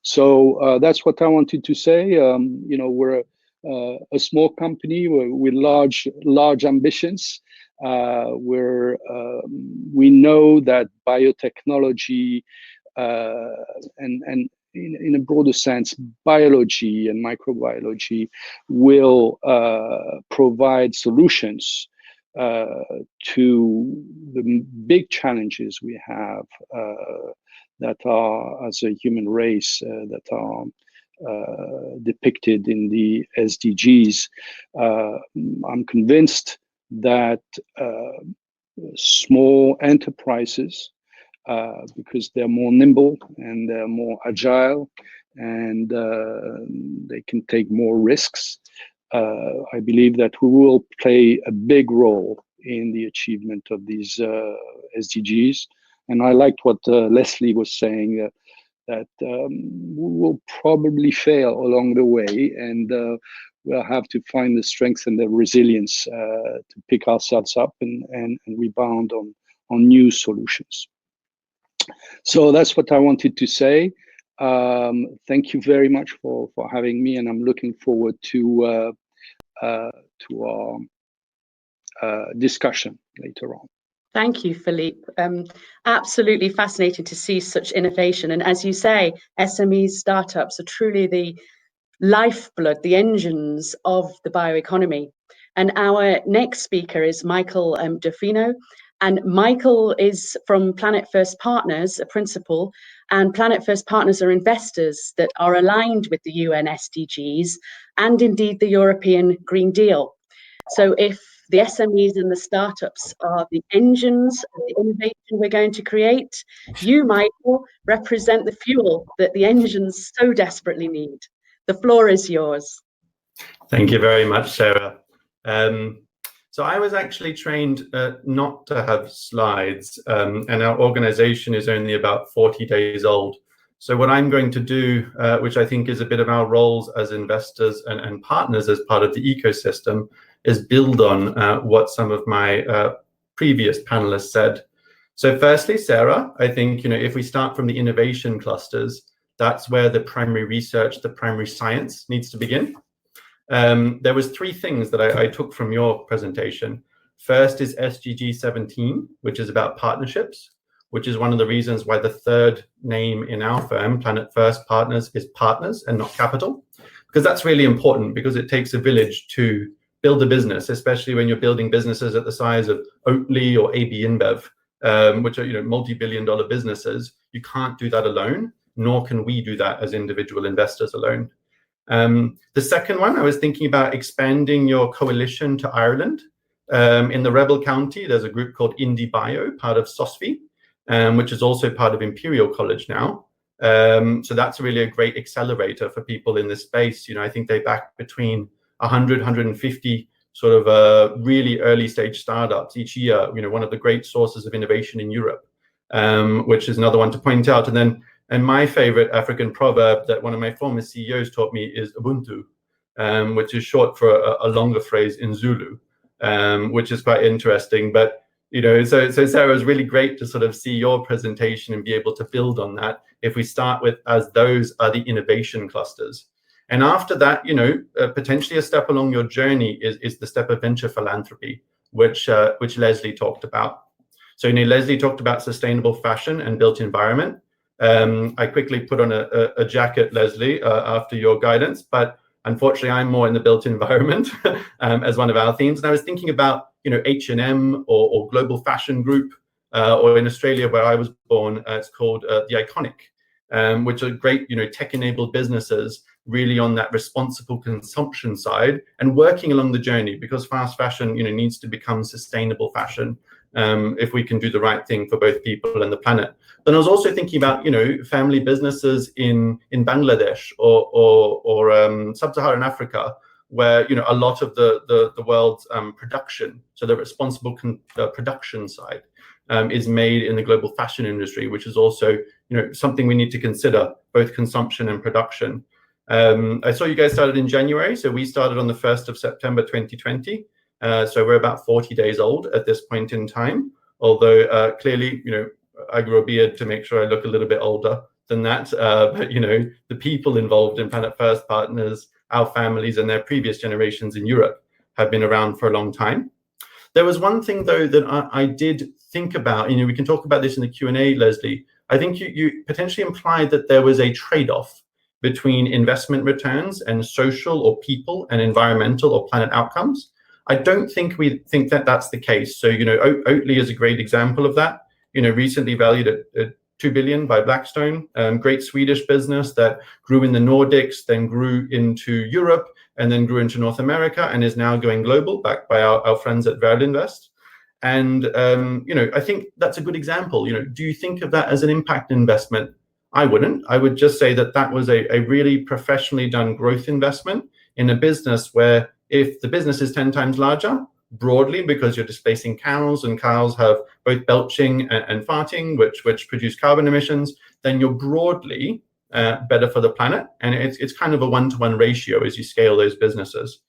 So that's what I wanted to say. You know, we're a small company with large ambitions. We know that biotechnology and in a broader sense, biology and microbiology will provide solutions to the big challenges we have that are, as a human race, that are depicted in the SDGs. I'm convinced that small enterprises, because they're more nimble and they're more agile and they can take more risks, I believe that we will play a big role in the achievement of these SDGs. And I liked what Leslie was saying, that we will probably fail along the way, and we'll have to find the strength and the resilience to pick ourselves up and rebound on new solutions. So that's what I wanted to say. Thank you very much for having me, and I'm looking forward to our discussion later on. Thank you, Philipp. Absolutely fascinating to see such innovation. And as you say, SMEs, startups are truly the lifeblood, the engines of the bioeconomy. And our next speaker is Michael Defino. And Michael is from Planet First Partners, a principal, and Planet First Partners are investors that are aligned with the UN SDGs and indeed the European Green Deal. So if The SMEs and the startups are the engines of the innovation we're going to create. You, Michael, represent the fuel that the engines so desperately need. The floor is yours. Thank you very much, Sarah. So I was actually trained not to have slides, and our organization is only about 40 days old. So what I'm going to do, which I think is a bit of our roles as investors and partners as part of the ecosystem, is build on what some of my previous panelists said. So firstly, Sarah, I think, if we start from the innovation clusters, that's where the primary research, the primary science needs to begin. There was three things that I took from your presentation. First is SDG 17, which is about partnerships, which is one of the reasons why the third name in our firm, Planet First Partners, is partners and not capital, because that's really important, because it takes a village to build a business, especially when you're building businesses at the size of Oatly or AB InBev, which are multi-billion-dollar businesses. You can't do that alone, nor can we do that as individual investors alone. The second one, I was thinking about expanding your coalition to Ireland. In the Rebel County, there's a group called IndieBio, part of SOSFI, which is also part of Imperial College now. So that's really a great accelerator for people in this space. I think they back between 100, 150 sort of really early stage startups each year, one of the great sources of innovation in Europe, which is another one to point out. And my favorite African proverb that one of my former CEOs taught me is Ubuntu, which is short for a longer phrase in Zulu, which is quite interesting. But, so Sarah, it was really great to sort of see your presentation and be able to build on that. If we start with, as those are the innovation clusters. And after that, potentially a step along your journey is the step of venture philanthropy, which Leslie talked about. So, Leslie talked about sustainable fashion and built environment. I quickly put on a jacket, Leslie, after your guidance, but unfortunately I'm more in the built environment as one of our themes. And I was thinking about, H&M or Global Fashion Group, or in Australia where I was born, it's called The Iconic, which are great, tech-enabled businesses really on that responsible consumption side and working along the journey, because fast fashion, needs to become sustainable fashion. If we can do the right thing for both people and the planet. Then I was also thinking about, family businesses in Bangladesh or sub-Saharan Africa, where, a lot of the world's production, so the responsible production side, is made in the global fashion industry, which is also, something we need to consider, both consumption and production. I saw you guys started in January, so we started on the 1st of September 2020. So we're about 40 days old at this point in time, although clearly, I grew a beard to make sure I look a little bit older than that. But, the people involved in Planet First Partners, our families and their previous generations in Europe have been around for a long time. There was one thing, though, that I did think about. We can talk about this in the Q&A, Leslie. I think you potentially implied that there was a trade-off between investment returns and social or people and environmental or planet outcomes. I don't think we think that that's the case. So, Oatly is a great example of that, recently valued at 2 billion by Blackstone, great Swedish business that grew in the Nordics, then grew into Europe, and then grew into North America, and is now going global, backed by our friends at Verlinvest. And, I think that's a good example. Do you think of that as an impact investment? I wouldn't. I would just say that that was a really professionally done growth investment in a business where, if the business is 10 times larger, broadly, because you're displacing cows, and cows have both belching and farting, which produce carbon emissions, then you're broadly better for the planet. And it's kind of a one-to-one ratio as you scale those businesses.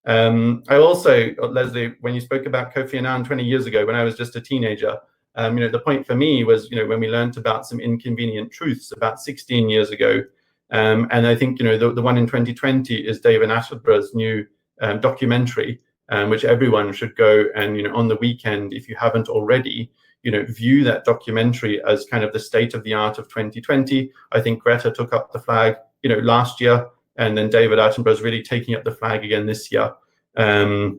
I also, Leslie, when you spoke about Kofi Annan 20 years ago, when I was just a teenager, the point for me was, when we learned about some inconvenient truths about 16 years ago. And I think, the one in 2020 is David Attenborough's new documentary, which everyone should go and, on the weekend, if you haven't already, view that documentary as kind of the state of the art of 2020. I think Greta took up the flag, last year, and then David Attenborough's really taking up the flag again this year. So,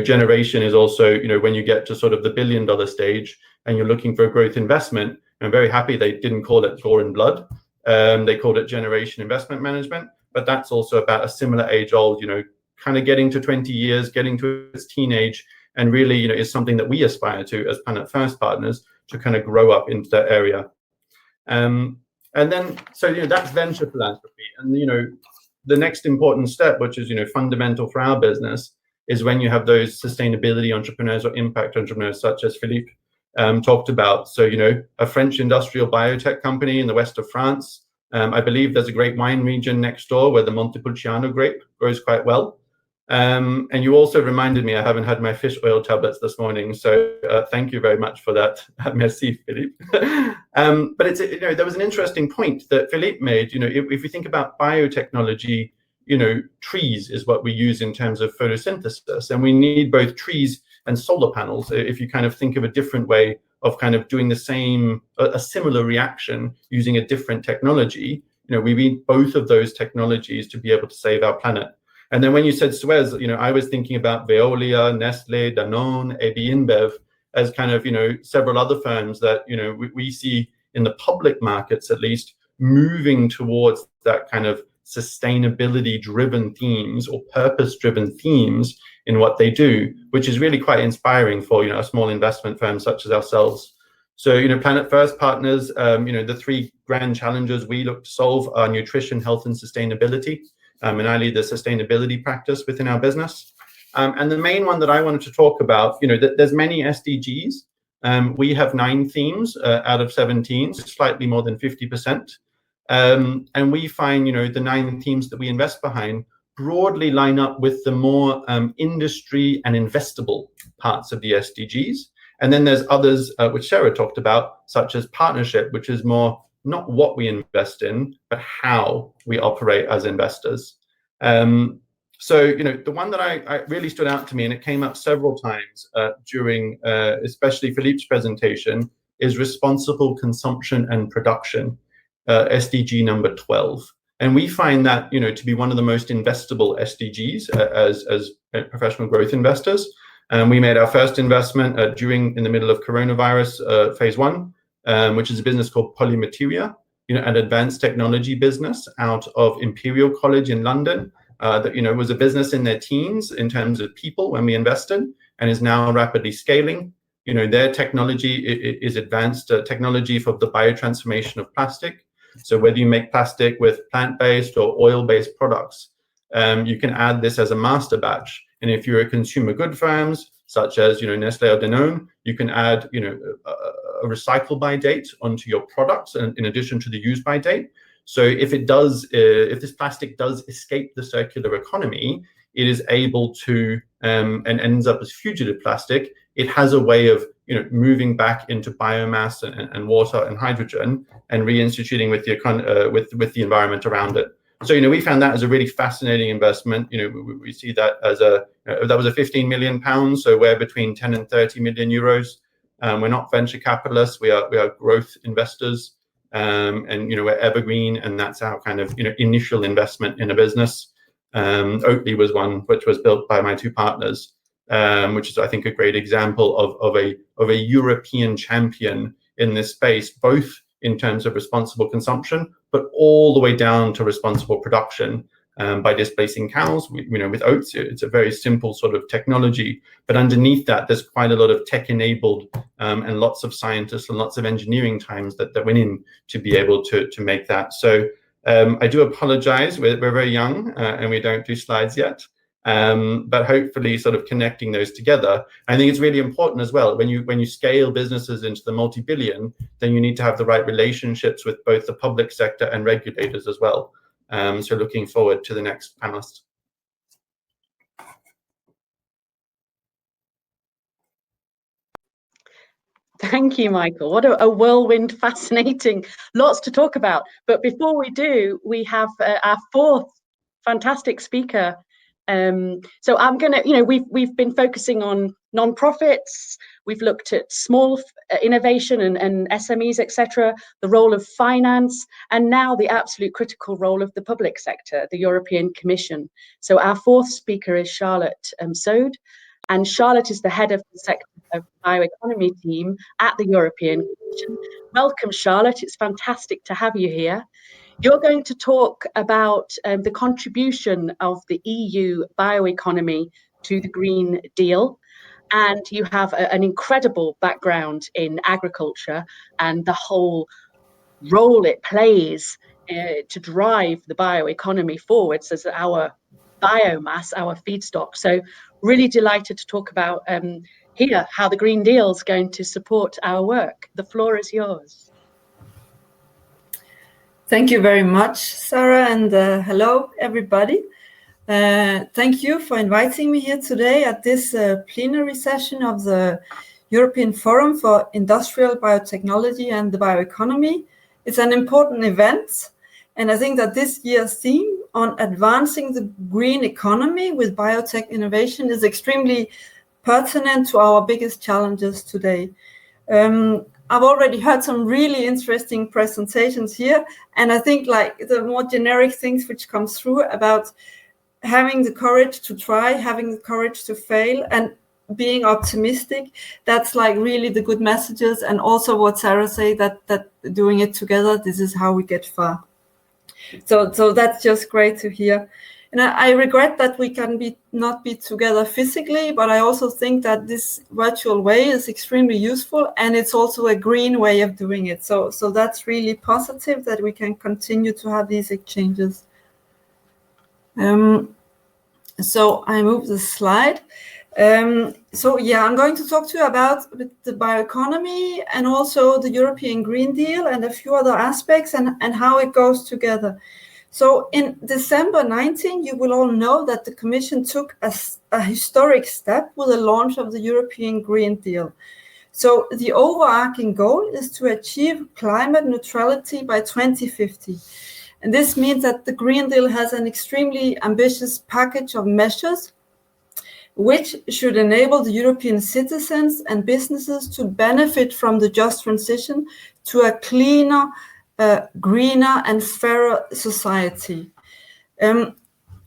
generation is also, when you get to sort of the $1 billion stage and you're looking for a growth investment, I'm very happy they didn't call it Gore and Blood. They called it Generation Investment Management, but that's also about a similar age old, kind of getting to 20 years, getting to its teenage, and really, is something that we aspire to as Planet First partners to kind of grow up into that area. And then, so, that's venture philanthropy. And, the next important step, which is, fundamental for our business, is when you have those sustainability entrepreneurs or impact entrepreneurs, such as Philipp talked about. So, a French industrial biotech company in the west of France. I believe there's a great wine region next door where the Montepulciano grape grows quite well. And you also reminded me I haven't had my fish oil tablets this morning, so thank you very much for that. Merci, Philippe. But it's, there was an interesting point that Philippe made. If we think about biotechnology, trees is what we use in terms of photosynthesis, and we need both trees and solar panels. If you kind of think of a different way of kind of doing the same, a similar reaction using a different technology, we need both of those technologies to be able to save our planet. And then when you said Suez, I was thinking about Veolia, Nestle, Danone, AB InBev as kind of, several other firms that, we see in the public markets, at least, moving towards that kind of sustainability-driven themes or purpose-driven themes in what they do, which is really quite inspiring for, a small investment firm such as ourselves. So, Planet First partners, the three grand challenges we look to solve are nutrition, health, and sustainability. And I lead the sustainability practice within our business. And the main one that I wanted to talk about, there's many SDGs. We have 9 themes out of 17, so slightly more than 50%. And we find, the 9 themes that we invest behind broadly line up with the more industry and investable parts of the SDGs. And then there's others, which Sarah talked about, such as partnership, which is more not what we invest in, but how we operate as investors. So, the one that I really stood out to me, and it came up several times during, especially Philippe's presentation, is responsible consumption and production, SDG number 12. And we find that, to be one of the most investable SDGs as professional growth investors. We made our first investment in the middle of coronavirus phase 1. Which is a business called Polymateria, an advanced technology business out of Imperial College in London, that, was a business in their teens in terms of people when we invested, and is now rapidly scaling. Their technology is advanced technology for the biotransformation of plastic. So whether you make plastic with plant-based or oil-based products, you can add this as a master batch. And if you're a consumer good firms, such as, Nestle or Danone, you can add, a recycle by date onto your products, and in addition to the use by date. So if this plastic does escape the circular economy, it is able to, and ends up as fugitive plastic, it has a way of, moving back into biomass and water and hydrogen, and reinstituting with the environment around it. So, we found that as a really fascinating investment. We see that as that was a 15 million pounds, so we're between 10 and 30 million euros. We're not venture capitalists, we are growth investors, and we're evergreen, and that's our kind of initial investment in a business. Oatly was one which was built by my 2 partners, which is, I think, a great example of a European champion in this space, both in terms of responsible consumption, but all the way down to responsible production. By displacing cows. With oats, it's a very simple sort of technology, but underneath that, there's quite a lot of tech-enabled and lots of scientists and lots of engineering times that went in to be able to make that. So I do apologize, we're very young and we don't do slides yet, but hopefully sort of connecting those together. I think it's really important as well, when you scale businesses into the multi-billion, then you need to have the right relationships with both the public sector and regulators as well. So looking forward to the next panelist. Thank you, Michael. What a whirlwind, fascinating, lots to talk about. But before we do, we have our 4th fantastic speaker. So I'm gonna, we've been focusing on non-profits. We've looked at small innovation and SMEs, etc., the role of finance, and now the absolute critical role of the public sector, the European Commission. So our 4th speaker is Charlotte Sode, and Charlotte is the head of the sector of bioeconomy team at the European Commission. Welcome, Charlotte. It's fantastic to have you here. You're going to talk about the contribution of the EU bioeconomy to the Green Deal. and you have an incredible background in agriculture and the whole role it plays to drive the bioeconomy forwards as our biomass, our feedstock. So really delighted to talk about here how the Green Deal is going to support our work. The floor is yours. Thank you very much, Sarah, and hello, everybody. Thank you for inviting me here today at this plenary session of the European Forum for Industrial Biotechnology and the Bioeconomy. It's an important event, and I think that this year's theme on advancing the green economy with biotech innovation is extremely pertinent to our biggest challenges today. I've already heard some really interesting presentations here, and I think like the more generic things which come through about having the courage to try, having the courage to fail, and being optimistic, that's like really the good messages. And also what Sarah said, that doing it together, this is how we get far. So that's just great to hear. And I regret that we can not be together physically, but I also think that this virtual way is extremely useful, and it's also a green way of doing it. So that's really positive that we can continue to have these exchanges. So I move the slide. So yeah, I'm going to talk to you about the bioeconomy and also the European Green Deal and a few other aspects and how it goes together. So in December 19, you will all know that the Commission took a historic step with the launch of the European Green Deal. So the overarching goal is to achieve climate neutrality by 2050. And this means that the Green Deal has an extremely ambitious package of measures which should enable the European citizens and businesses to benefit from the just transition to a cleaner, greener and fairer society.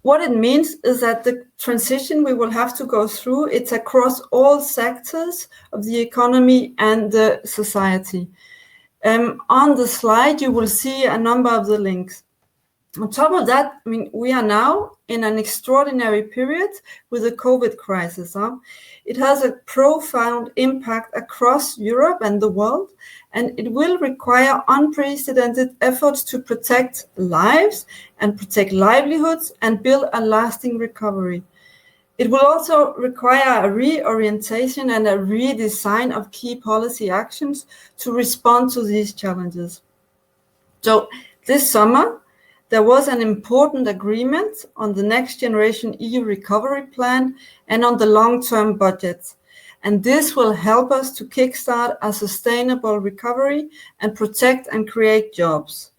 What it means is that the transition we will have to go through, it's across all sectors of the economy and the society. On the slide, you will see a number of the links. On top of that, I mean, we are now in an extraordinary period with the COVID crisis. It has a profound impact across Europe and the world, and it will require unprecedented efforts to protect lives and protect livelihoods and build a lasting recovery. It will also require a reorientation and a redesign of key policy actions to respond to these challenges. So this summer, there was an important agreement on the next generation EU recovery plan and on the long-term budget. And this will help us to kickstart a sustainable recovery and protect and create jobs.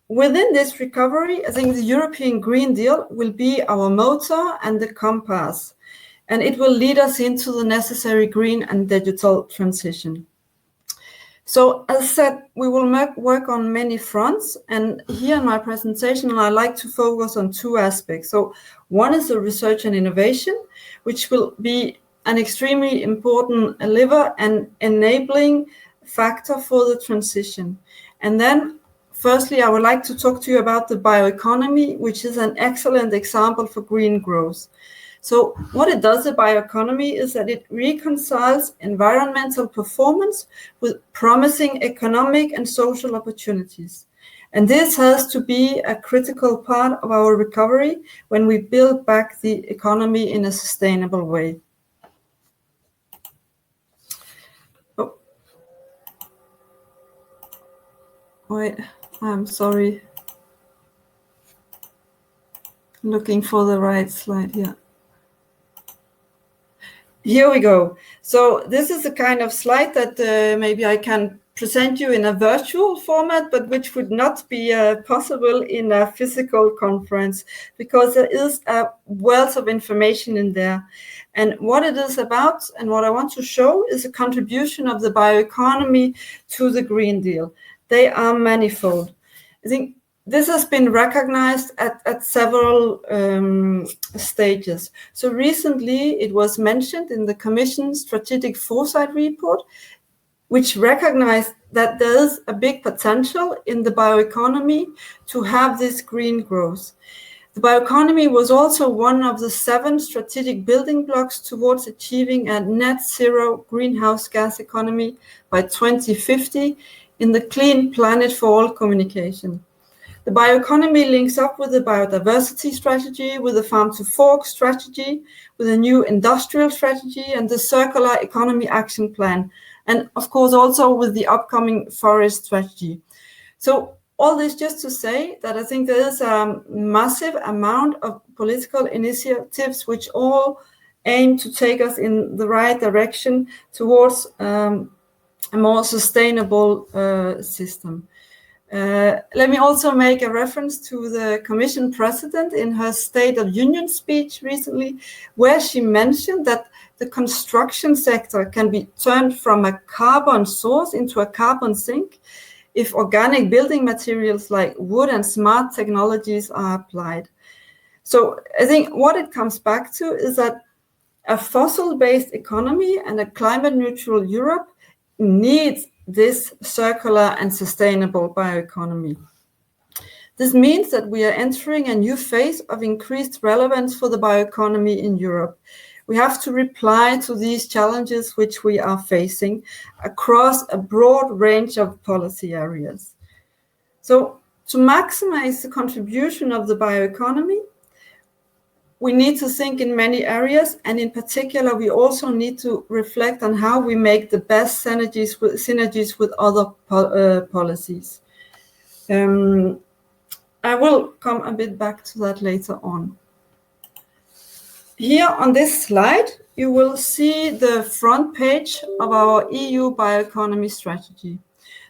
Within this recovery, I think the European Green Deal will be our motor and the compass, and it will lead us into the necessary green and digital transition. So as said, we will work on many fronts, and here in my presentation, I like to focus on two aspects. So one is the research and innovation, which will be an extremely important lever and enabling factor for the transition. And then firstly, I would like to talk to you about the bioeconomy, which is an excellent example for green growth. So what it does, the bioeconomy, is that it reconciles environmental performance with promising economic and social opportunities. And this has to be a critical part of our recovery when we build back the economy in a sustainable way. Oh. Wait, I'm sorry. Looking for the right slide here. Here we go. So this is a kind of slide that maybe I can present you in a virtual format, but which would not be possible in a physical conference because there is a wealth of information in there. And what it is about and what I want to show is a contribution of the bioeconomy to the Green Deal. They are manifold. I think this has been recognized at several stages. So recently it was mentioned in the Commission's Strategic Foresight Report, which recognized that there is a big potential in the bioeconomy to have this green growth. The bioeconomy was also one of the 7 strategic building blocks towards achieving a net zero greenhouse gas economy by 2050 in the Clean Planet for All communication. The bioeconomy links up with the biodiversity strategy, with the farm to fork strategy, with a new industrial strategy and the circular economy action plan, and of course also with the upcoming forest strategy. So all this just to say that I think there is a massive amount of political initiatives which all aim to take us in the right direction towards a more sustainable system. Let me also make a reference to the Commission President in her State of Union speech recently, where she mentioned that the construction sector can be turned from a carbon source into a carbon sink if organic building materials like wood and smart technologies are applied. So I think what it comes back to is that a fossil-based economy and a climate-neutral Europe needs this circular and sustainable bioeconomy. This means that we are entering a new phase of increased relevance for the bioeconomy in Europe. We have to reply to these challenges which we are facing across a broad range of policy areas. So to maximize the contribution of the bioeconomy, we need to think in many areas, and in particular, we also need to reflect on how we make the best synergies with other policies. I will come a bit back to that later on. Here on this slide, you will see the front page of our EU bioeconomy strategy.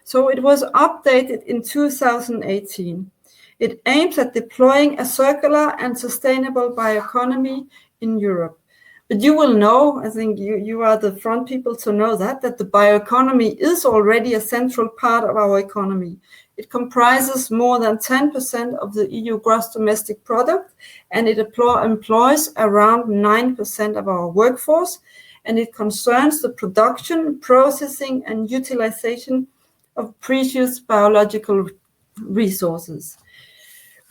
So it was updated in 2018. It aims at deploying a circular and sustainable bioeconomy in Europe. But you will know, I think you are the front people to know that the bioeconomy is already a central part of our economy. It comprises more than 10% of the EU gross domestic product, and it employs around 9% of our workforce, and it concerns the production, processing, and utilization of precious biological resources.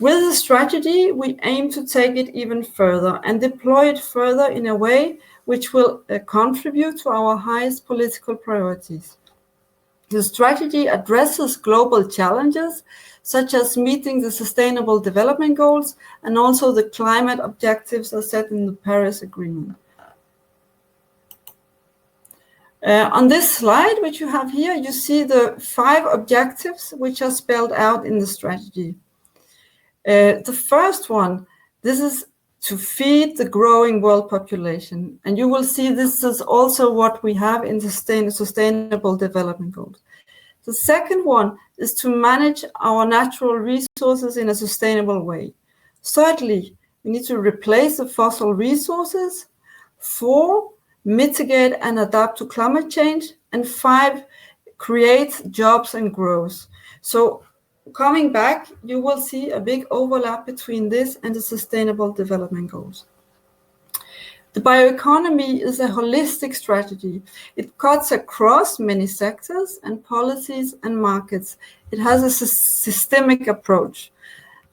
With the strategy, we aim to take it even further and deploy it further in a way which will contribute to our highest political priorities. The strategy addresses global challenges, such as meeting the Sustainable Development Goals and also the climate objectives as set in the Paris Agreement. On this slide, which you have here, you see the 5 objectives which are spelled out in the strategy. The first one, this is to feed the growing world population. And you will see this is also what we have in the Sustainable Development Goals. The second one is to manage our natural resources in a sustainable way. Thirdly, we need to replace the fossil resources. 4, mitigate and adapt to climate change. And 5, create jobs and growth. So coming back, you will see a big overlap between this and the Sustainable Development Goals. The bioeconomy is a holistic strategy. It cuts across many sectors and policies and markets. It has a systemic approach.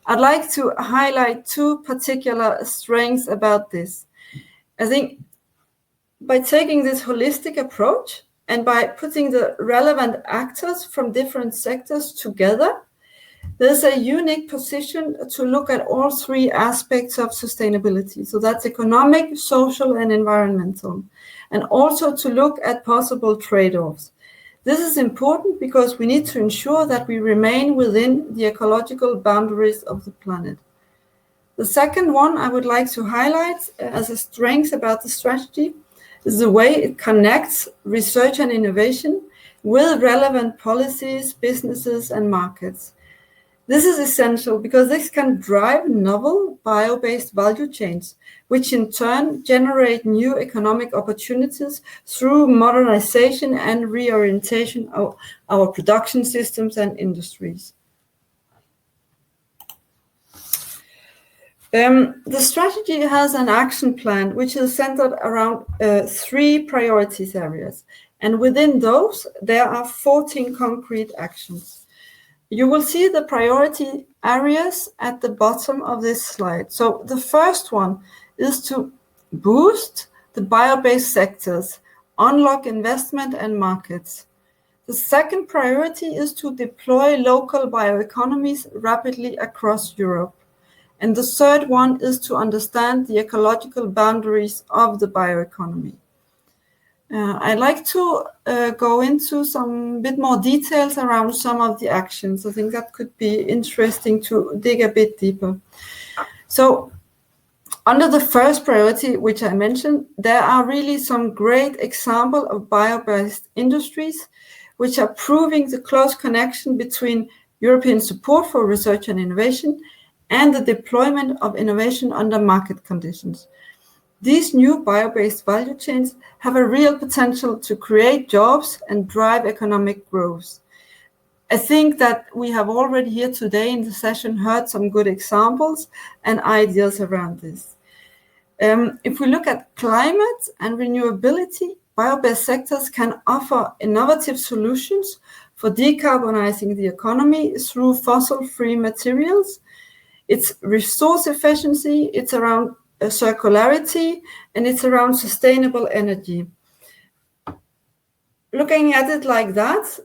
I'd like to highlight 2 particular strengths about this. I think by taking this holistic approach and by putting the relevant actors from different sectors together, there's a unique position to look at all 3 aspects of sustainability. So that's economic, social, and environmental, and also to look at possible trade-offs. This is important because we need to ensure that we remain within the ecological boundaries of the planet. The second one I would like to highlight as a strength about the strategy is the way it connects research and innovation with relevant policies, businesses, and markets. This is essential because this can drive novel bio-based value chains, which in turn generate new economic opportunities through modernization and reorientation of our production systems and industries. The strategy has an action plan which is centered around 3 priorities areas. And within those, there are 14 concrete actions. You will see the priority areas at the bottom of this slide. So the first one is to boost the bio-based sectors, unlock investment and markets. The second priority is to deploy local bioeconomies rapidly across Europe. And the third one is to understand the ecological boundaries of the bioeconomy. I'd like to go into some bit more details around some of the actions. I think that could be interesting to dig a bit deeper. So under the first priority, which I mentioned, there are really some great examples of bio-based industries which are proving the close connection between European support for research and innovation and the deployment of innovation under market conditions. These new bio-based value chains have a real potential to create jobs and drive economic growth. I think that we have already here today in the session heard some good examples and ideas around this. If we look at climate and renewability, bio-based sectors can offer innovative solutions for decarbonizing the economy through fossil-free materials. It's resource efficiency, it's around circularity, and it's around sustainable energy. Looking at it like that,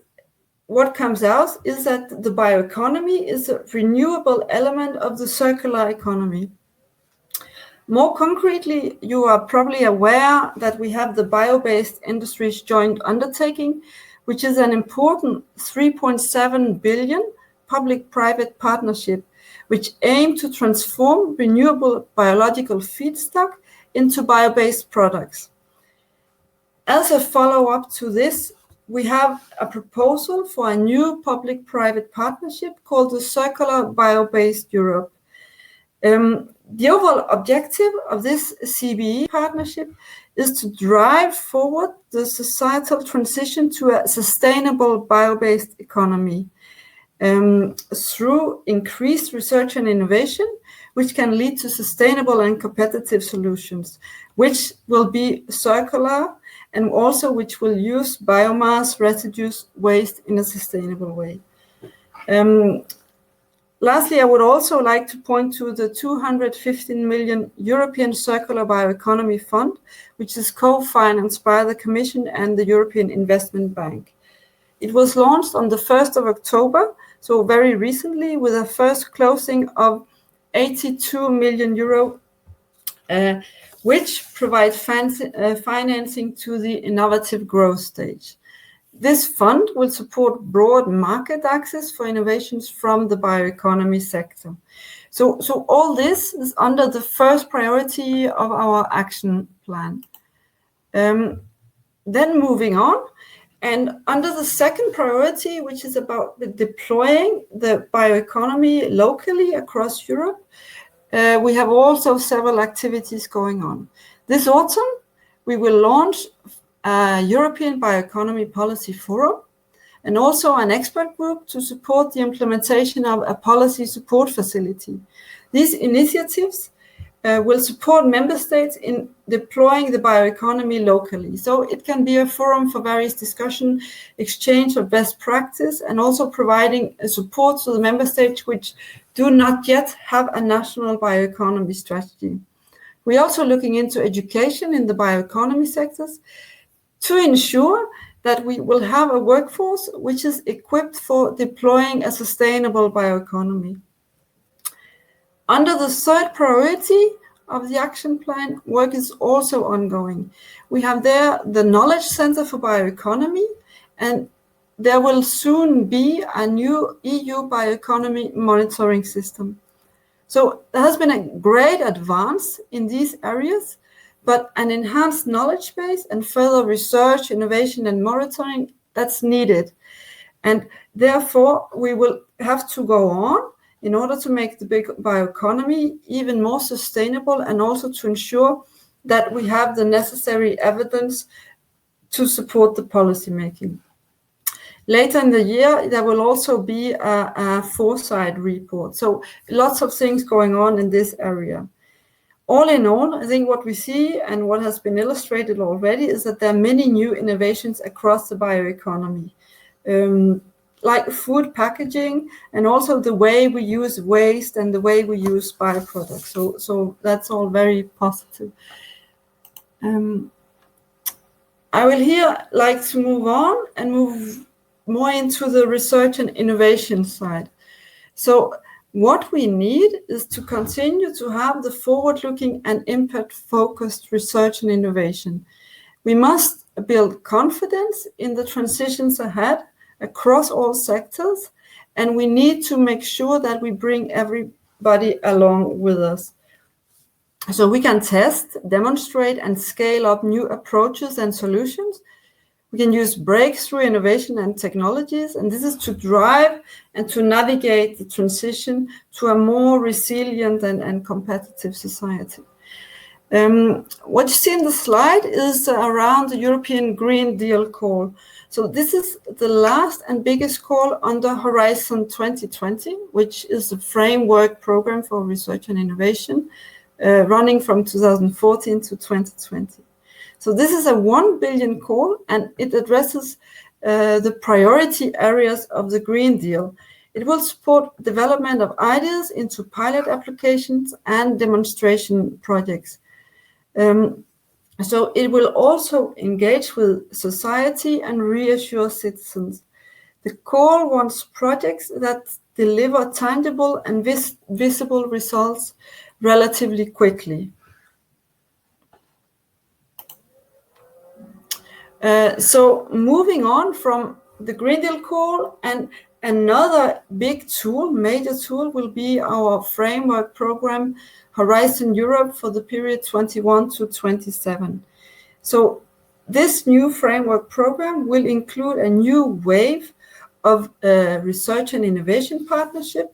what comes out is that the bioeconomy is a renewable element of the circular economy. More concretely, you are probably aware that we have the Bio-Based Industries Joint Undertaking, which is an important 3.7 billion public-private partnership which aim to transform renewable biological feedstock into bio-based products. As a follow-up to this, we have a proposal for a new public-private partnership called the Circular Bio-Based Europe. The overall objective of this CBE partnership is to drive forward the societal transition to a sustainable bio-based economy through increased research and innovation, which can lead to sustainable and competitive solutions, which will be circular and also which will use biomass, residues, waste in a sustainable way. Lastly, I would also like to point to the 215 million European Circular Bioeconomy Fund, which is co-financed by the Commission and the European Investment Bank. It was launched on the 1st of October, so very recently, with a first closing of 82 million euro, which provides financing to the innovative growth stage. This fund will support broad market access for innovations from the bioeconomy sector. So all this is under the first priority of our action plan. Then moving on, and under the second priority, which is about deploying the bioeconomy locally across Europe, we have also several activities going on. This autumn, we will launch a European Bioeconomy Policy Forum and also an expert group to support the implementation of a policy support facility. These initiatives will support member states in deploying the bioeconomy locally. So it can be a forum for various discussion, exchange of best practice, and also providing support to the member states which do not yet have a national bioeconomy strategy. We're also looking into education in the bioeconomy sectors to ensure that we will have a workforce which is equipped for deploying a sustainable bioeconomy. Under the third priority of the action plan, work is also ongoing. We have there the Knowledge Center for Bioeconomy, and there will soon be a new EU bioeconomy monitoring system. So there has been a great advance in these areas, but an enhanced knowledge base and further research, innovation, and monitoring, that's needed. And therefore, we will have to go on in order to make the big bioeconomy even more sustainable and also to ensure that we have the necessary evidence to support the policy making. Later in the year, there will also be a foresight report. So lots of things going on in this area. All in all, I think what we see and what has been illustrated already is that there are many new innovations across the bioeconomy. like food packaging, and also the way we use waste and the way we use byproducts. So that's all very positive. I will here like to move on and move more into the research and innovation side. So what we need is to continue to have the forward-looking and impact-focused research and innovation. We must build confidence in the transitions ahead across all sectors, and we need to make sure that we bring everybody along with us. So we can test, demonstrate, and scale up new approaches and solutions. We can use breakthrough innovation and technologies, and this is to drive and to navigate the transition to a more resilient and competitive society. What you see in the slide is around the European Green Deal call. So this is the last and biggest call under Horizon 2020, which is a framework program for research and innovation running from 2014 to 2020. So this is a 1 billion call, and it addresses the priority areas of the Green Deal. It will support development of ideas into pilot applications and demonstration projects. So it will also engage with society and reassure citizens. The call wants projects that deliver tangible and visible results relatively quickly. So moving on from the Green Deal call, and another big tool, major tool, will be our framework program, Horizon Europe, for the period 21 to 27. So this new framework program will include a new wave of research and innovation partnership,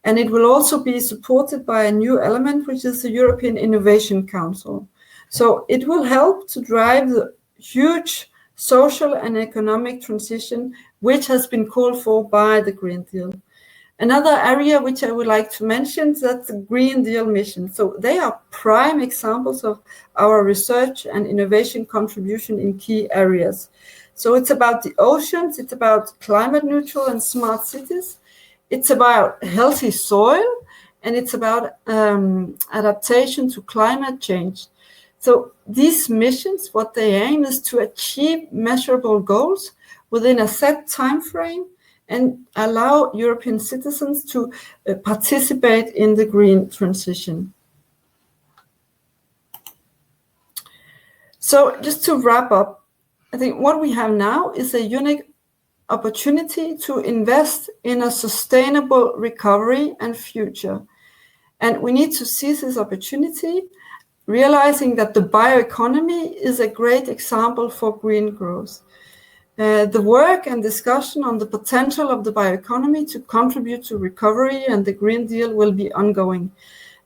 and it will also be supported by a new element, which is the European Innovation Council. So it will help to drive the huge social and economic transition which has been called for by the Green Deal. Another area which I would like to mention is that the Green Deal mission. So they are prime examples of our research and innovation contribution in key areas. So it's about the oceans, it's about climate neutral and smart cities, it's about healthy soil, and it's about adaptation to climate change. So these missions, what they aim is to achieve measurable goals within a set time frame and allow European citizens to participate in the green transition. So just to wrap up, I think what we have now is a unique opportunity to invest in a sustainable recovery and future. And we need to seize this opportunity, realizing that the bioeconomy is a great example for green growth. The work and discussion on the potential of the bioeconomy to contribute to recovery and the Green Deal will be ongoing.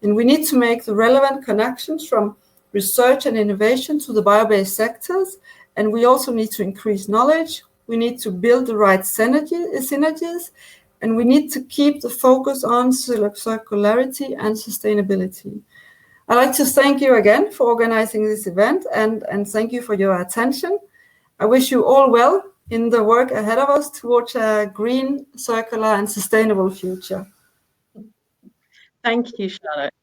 And we need to make the relevant connections from research and innovation to the bio-based sectors. And we also need to increase knowledge. We need to build the right synergies, and we need to keep the focus on circularity and sustainability. I'd like to thank you again for organizing this event, and thank you for your attention. I wish you all well in the work ahead of us towards a green, circular, and sustainable future. Thank you, Charlotte.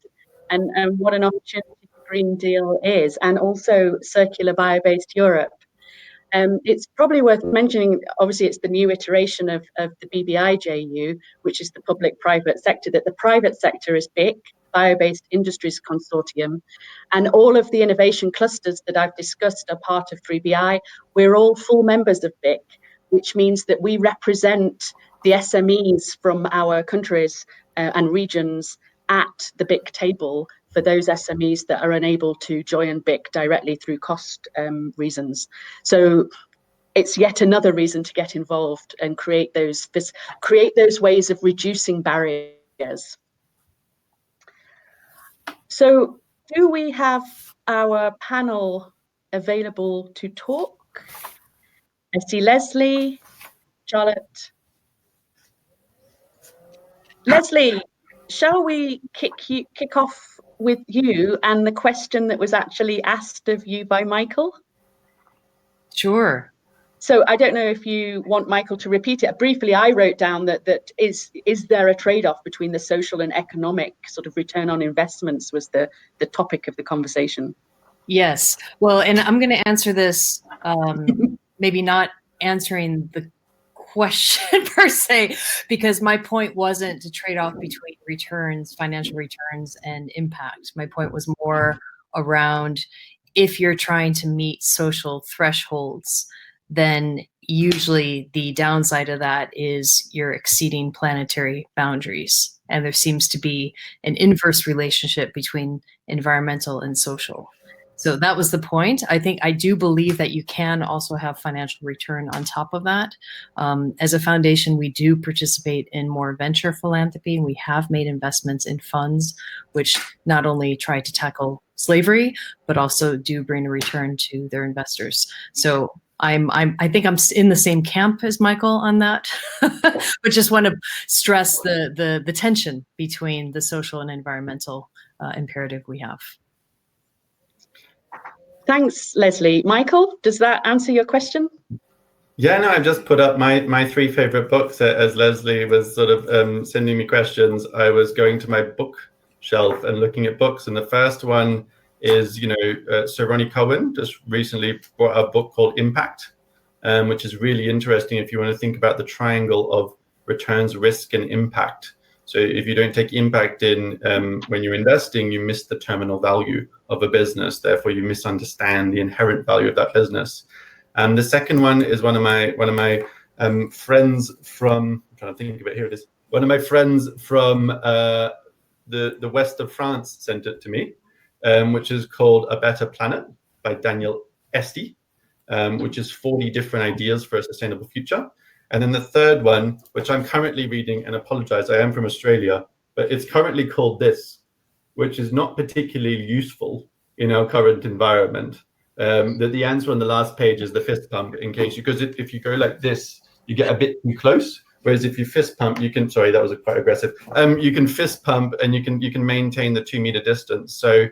And what an opportunity the Green Deal is, and also Circular Bio-Based Europe. It's probably worth mentioning, obviously, it's the new iteration of the BBIJU, which is the public-private sector, that the private sector is BIC, Bio-Based Industries Consortium, and all of the innovation clusters that I've discussed are part of 3BI. We're all full members of BIC, which means that we represent the SMEs from our countries and regions at the BIC table for those SMEs that are unable to join BIC directly through cost reasons. So it's yet another reason to get involved and create those ways of reducing barriers. So do we have our panel available to talk? I see Leslie, Charlotte. Leslie, shall we kick off with you and the question that was actually asked of you by Michael? Sure. So I don't know if you want Michael to repeat it. Briefly, I wrote down that is there a trade-off between the social and economic sort of return on investments was the topic of the conversation. Yes. Well, and I'm going to answer this, maybe not answering the question per se, because my point wasn't to trade off between returns, financial returns, and impact. My point was more around if you're trying to meet social thresholds, then usually the downside of that is you're exceeding planetary boundaries. And there seems to be an inverse relationship between environmental and social. So that was the point. I do believe that you can also have financial return on top of that. As a foundation, we do participate in more venture philanthropy. We have made investments in funds which not only try to tackle slavery, but also do bring a return to their investors. So I think I'm in the same camp as Michael on that, but just want to stress the tension between the social and environmental imperative we have. Thanks, Leslie. Michael, does that answer your question? Yeah, no, I've just put up my 3 favorite books. As Leslie was sort of sending me questions, I was going to my bookshelf and looking at books. And the first one is, Sir Ronnie Cohen just recently brought a book called Impact, which is really interesting if you want to think about the triangle of returns, risk, and impact. So if you don't take impact in when you're investing, you miss the terminal value of a business. Therefore, you misunderstand the inherent value of that business. The second one is one of my friends from, I'm trying to think of it, here it is. One of my friends from the west of France sent it to me, which is called A Better Planet by Daniel Esty, which is 40 different ideas for a sustainable future. And then the third one, which I'm currently reading, and apologize, I am from Australia, but it's currently called This, which is not particularly useful in our current environment. The answer on the last page is the fist pump, in case because if you go like this, you get a bit too close. Whereas if you fist pump, you can. Sorry, that was quite aggressive. You can fist pump, and you can maintain the 2-meter distance. So,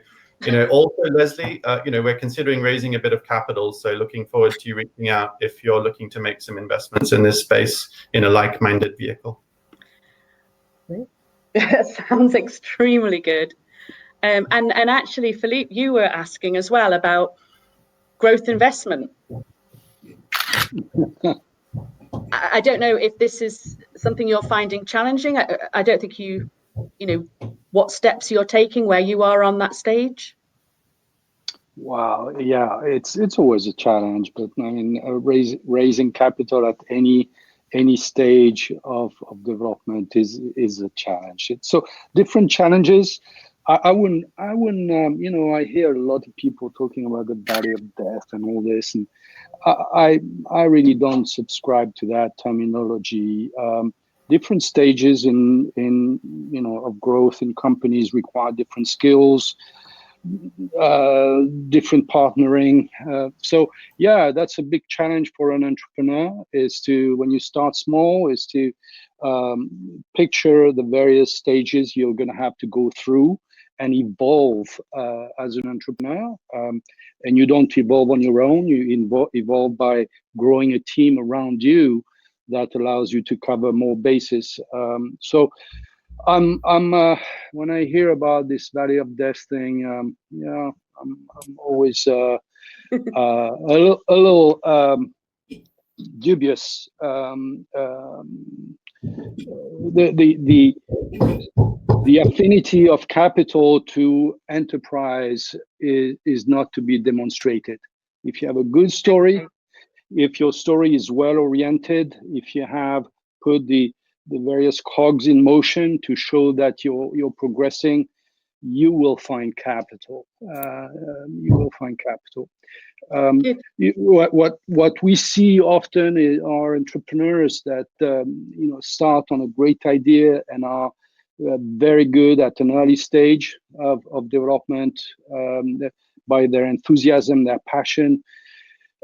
also Leslie, we're considering raising a bit of capital. So looking forward to you reaching out if you're looking to make some investments in this space in a like-minded vehicle. That sounds extremely good. And actually, Philipp, you were asking as well about growth investment. I don't know if this is something you're finding challenging. I don't think you know, what steps you're taking, where you are on that stage. Wow, yeah, it's always a challenge, but I mean, raising capital at any stage of development is a challenge. So different challenges. I wouldn't. I hear a lot of people talking about the valley of death and all this, and I really don't subscribe to that terminology. Different stages in of growth in companies require different skills, different partnering. So yeah, that's a big challenge for an entrepreneur. Is to, when you start small, is to picture the various stages you're going to have to go through and evolve as an entrepreneur. And you don't evolve on your own. You evolve by growing a team around you that allows you to cover more bases. So I'm when I hear about this valley of death thing, I'm always a little dubious. The affinity of capital to enterprise is not to be demonstrated. If you have a good story, if your story is well oriented, if you have put the various cogs in motion to show that you're progressing, you will find capital. You will find capital. What we see often are entrepreneurs that start on a great idea and are very good at an early stage of development by their enthusiasm, their passion.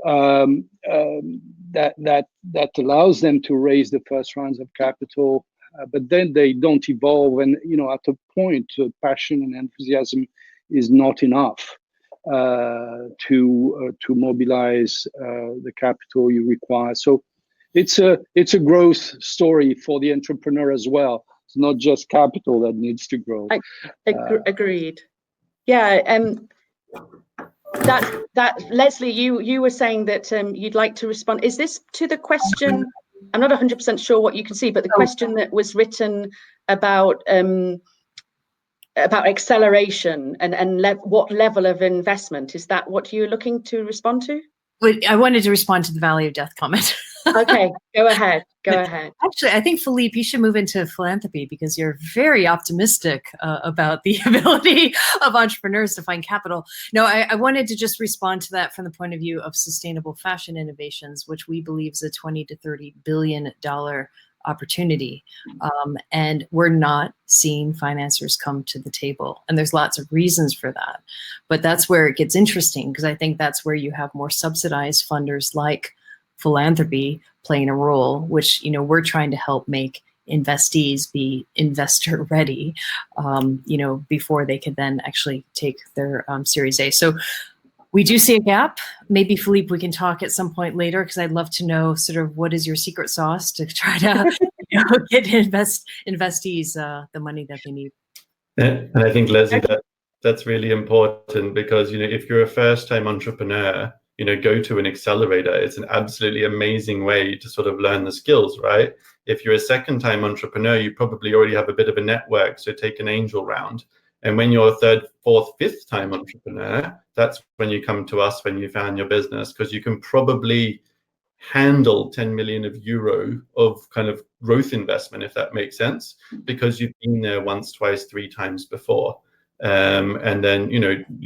That allows them to raise the first rounds of capital, but then they don't evolve, and at a point, passion and enthusiasm is not enough. to mobilize the capital you require. So it's a growth story for the entrepreneur as well. It's not just capital that needs to grow. Agreed. Yeah. That Leslie, you were saying that you'd like to respond. Is this to the question? I'm not 100% sure what you can see, but the question that was written about acceleration and what level of investment, is that what you're looking to respond to? I wanted to respond to the Valley of Death comment. Okay, go ahead. Actually, I think, Philippe, you should move into philanthropy because you're very optimistic about the ability of entrepreneurs to find capital. No, I wanted to just respond to that from the point of view of sustainable fashion innovations, which we believe is a $20 to $30 billion opportunity. And we're not seeing financiers come to the table. And there's lots of reasons for that. But that's where it gets interesting, because I think that's where you have more subsidized funders like philanthropy playing a role, which, we're trying to help make investees be investor ready, before they could then actually take their Series A. So we do see a gap. Maybe, Philippe, we can talk at some point later, because I'd love to know sort of what is your secret sauce to try to get investees the money that they need. And I think, Leslie, that's really important, because if you're a first-time entrepreneur, go to an accelerator. It's an absolutely amazing way to sort of learn the skills, right? If you're a second-time entrepreneur, you probably already have a bit of a network, so take an angel round. And when you're a third, fourth, fifth-time entrepreneur, that's when you come to us when you found your business, because you can probably handle 10 million euro of kind of growth investment, if that makes sense, because you've been there once, twice, 3 times before. And then,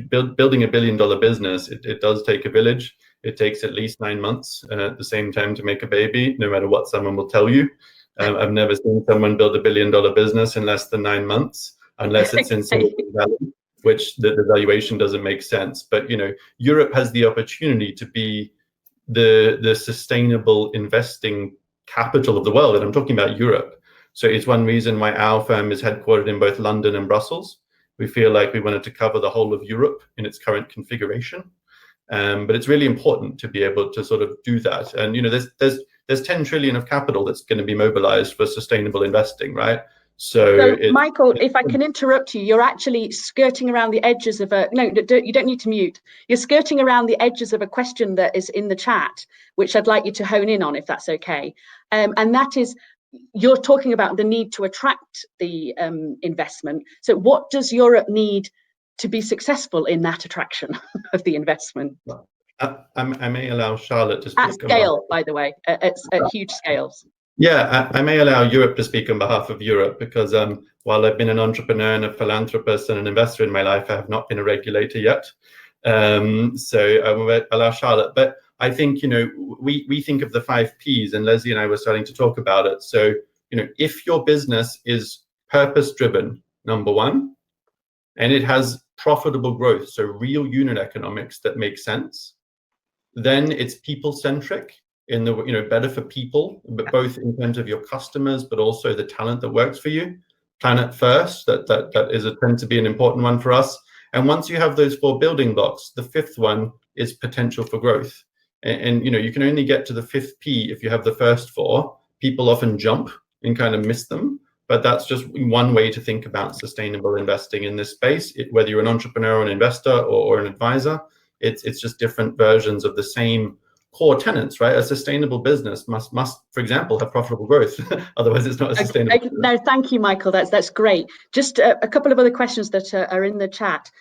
building $1 billion business, it does take a village. It takes at least 9 months at the same time to make a baby, no matter what someone will tell you. I've never seen someone build $1 billion business in less than 9 months, unless it's in Silicon Valley, which the valuation doesn't make sense. But, Europe has the opportunity to be the sustainable investing capital of the world. And I'm talking about Europe. So it's one reason why our firm is headquartered in both London and Brussels. We feel like we wanted to cover the whole of Europe in its current configuration. But it's really important to be able to sort of do that. And, there's 10 trillion of capital that's going to be mobilized for sustainable investing, right? So Michael, if I can interrupt you, you're actually skirting around the edges of you don't need to mute. You're skirting around the edges of a question that is in the chat, which I'd like you to hone in on, if that's okay. And that is, you're talking about the need to attract the investment. So what does Europe need to be successful in that attraction of the investment? I may allow Charlotte to speak. At scale, by the way, at huge scales. Yeah, I may allow Europe to speak on behalf of Europe, because while I've been an entrepreneur and a philanthropist and an investor in my life, I have not been a regulator yet. So I will allow Charlotte. But I think, we think of the 5 Ps, and Leslie and I were starting to talk about it. So, if your business is purpose-driven, number one, and it has profitable growth, so real unit economics that make sense, then it's people-centric, in the better for people, but both in terms of your customers, but also the talent that works for you. Planet first, that is tends to be an important one for us. And once you have those 4 building blocks, the 5th one is potential for growth. And you can only get to the 5th P if you have the first 4. People often jump and kind of miss them, but that's just one way to think about sustainable investing in this space. Whether you're an entrepreneur, an investor, or an advisor, it's just different versions of the same core tenets, right? A sustainable business must, for example, have profitable growth. Otherwise, it's not a sustainable. No, thank you, Michael. That's great. Just a couple of other questions that are in the chat.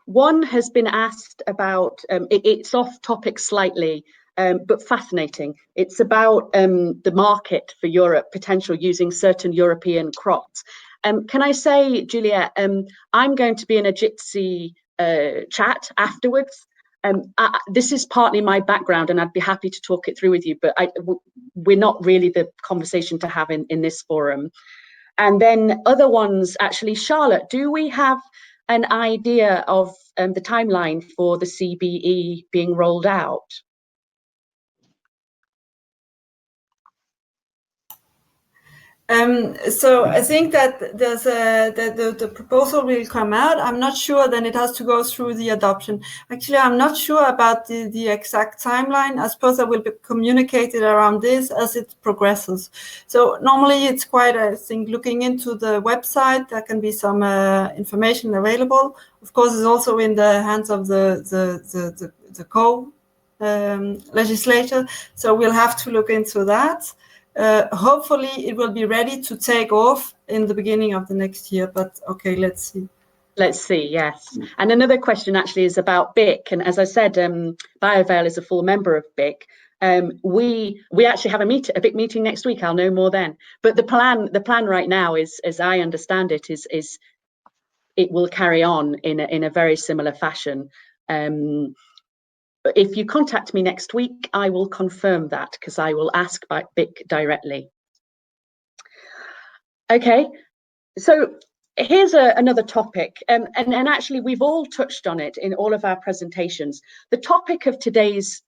One has been asked about. It's off topic slightly, but fascinating. It's about the market for Europe, potential using certain European crops. Can I say, Juliet, I'm going to be in a Jitsi chat afterwards. This is partly my background, and I'd be happy to talk it through with you, but we're not really the conversation to have in this forum. And then other ones, actually, Charlotte, do we have an idea of the timeline for the CBE being rolled out? So I think that there's the proposal will come out. I'm not sure. Then it has to go through the adoption. Actually, I'm not sure about the exact timeline. I suppose that will be communicated around this as it progresses. So normally it's quite, I think, looking into the website, there can be some information available. Of course, it's also in the hands of the co-legislator. So we'll have to look into that. Hopefully it will be ready to take off in the beginning of the next year, but okay, let's see. Let's see, yes. And another question actually is about BIC. And as I said, BioVale is a full member of BIC. We actually have a BIC meeting next week. I'll know more then. But the plan right now is, as I understand it, is it will carry on in a very similar fashion. If you contact me next week, I will confirm that, because I will ask BIC directly. Okay, so here's another topic, and actually we've all touched on it in all of our presentations. The topic of today's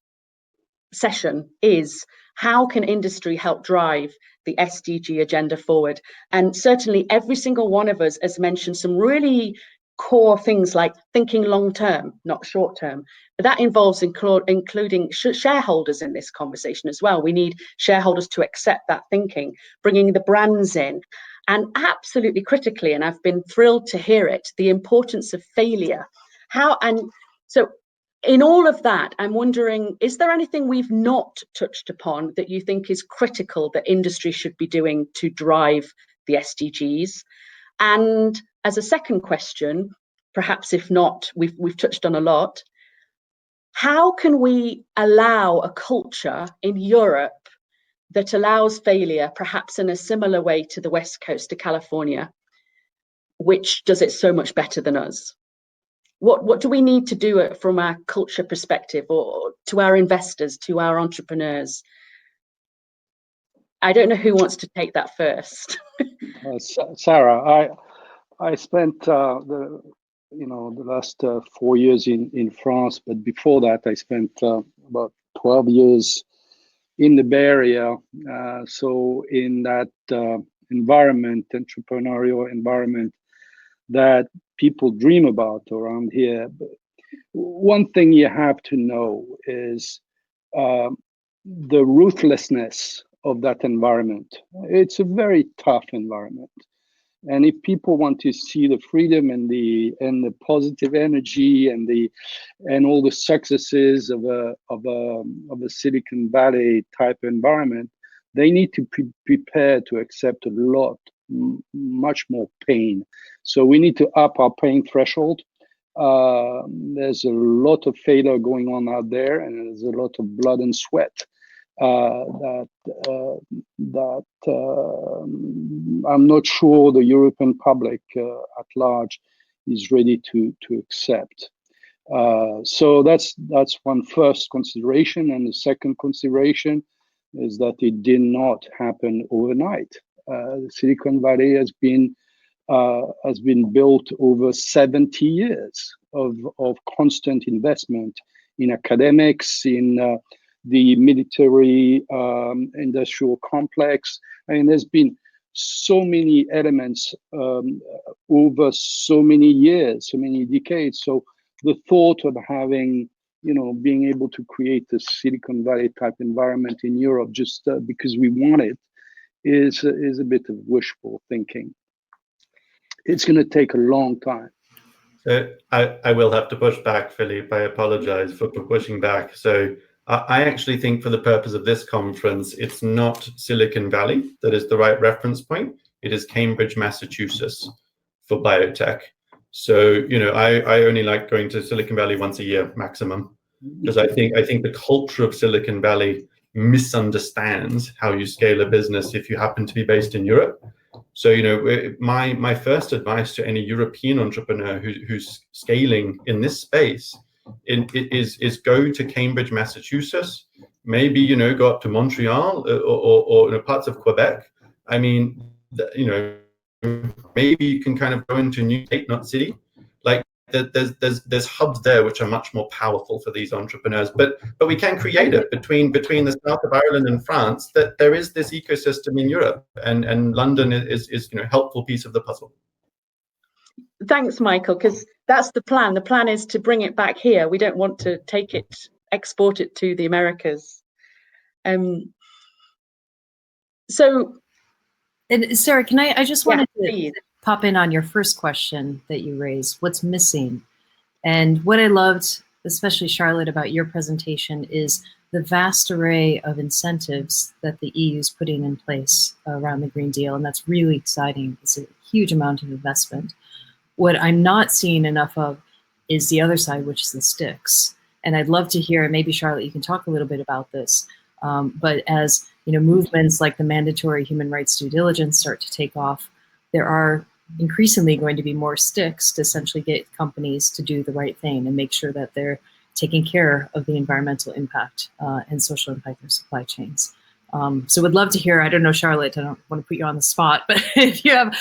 session is how can industry help drive the SDG agenda forward? And certainly every single one of us has mentioned some really core things like thinking long term, not short term. But that involves including shareholders in this conversation as well. We need shareholders to accept that thinking, bringing the brands in, and absolutely critically, and I've been thrilled to hear it, the importance of failure. So in all of that, I'm wondering, is there anything we've not touched upon that you think is critical that industry should be doing to drive the SDGs? And as a second question, perhaps if not, we've touched on a lot, how can we allow a culture in Europe that allows failure, perhaps in a similar way to the West Coast, to California, which does it so much better than us? What do we need to do from our culture perspective, or to our investors, to our entrepreneurs? I don't know who wants to take that first. Sarah, I spent the last 4 years in France, but before that I spent about 12 years in the Bay Area. So in that environment, entrepreneurial environment that people dream about around here. But one thing you have to know is the ruthlessness of that environment. It's a very tough environment. And if people want to see the freedom and the positive energy and all the successes of a Silicon Valley type environment, they need to prepare to accept a lot, much more pain. So we need to up our pain threshold. There's a lot of failure going on out there, and there's a lot of blood and sweat that I'm not sure the European public at large is ready to accept. So that's one first consideration, and the second consideration is that it did not happen overnight. Silicon Valley has been built over 70 years of constant investment in academics, in the military industrial complex. I mean, there's been so many elements over so many years, so many decades. So the thought of having, being able to create a Silicon Valley type environment in Europe just because we want it is a bit of wishful thinking. It's going to take a long time. So I will have to push back, Philipp. I apologize for pushing back. So I actually think for the purpose of this conference, it's not Silicon Valley that is the right reference point. It is Cambridge, Massachusetts for biotech. So, I only like going to Silicon Valley once a year maximum, because I think the culture of Silicon Valley misunderstands how you scale a business if you happen to be based in Europe. So, my first advice to any European entrepreneur who's scaling in this space is go to Cambridge, Massachusetts, maybe, go up to Montreal or parts of Quebec. I mean, maybe you can kind of go into New State, not city. Like, there's hubs there which are much more powerful for these entrepreneurs. But we can create it between the south of Ireland and France. That there is this ecosystem in Europe, and London is a helpful piece of the puzzle. Thanks, Michael, because that's the plan. The plan is to bring it back here. We don't want to export it to the Americas. So, and Sarah, can I just wanted to please pop in on your first question that you raised, what's missing? And what I loved, especially Charlotte, about your presentation is the vast array of incentives that the EU is putting in place around the Green Deal, and that's really exciting. It's a huge amount of investment. What I'm not seeing enough of is the other side, which is the sticks. And I'd love to hear, and maybe Charlotte, you can talk a little bit about this, but as movements like the mandatory human rights due diligence start to take off, there are increasingly going to be more sticks to essentially get companies to do the right thing and make sure that they're taking care of the environmental impact and social impact of their supply chains. So would love to hear, I don't know, Charlotte, I don't want to put you on the spot, but if you have,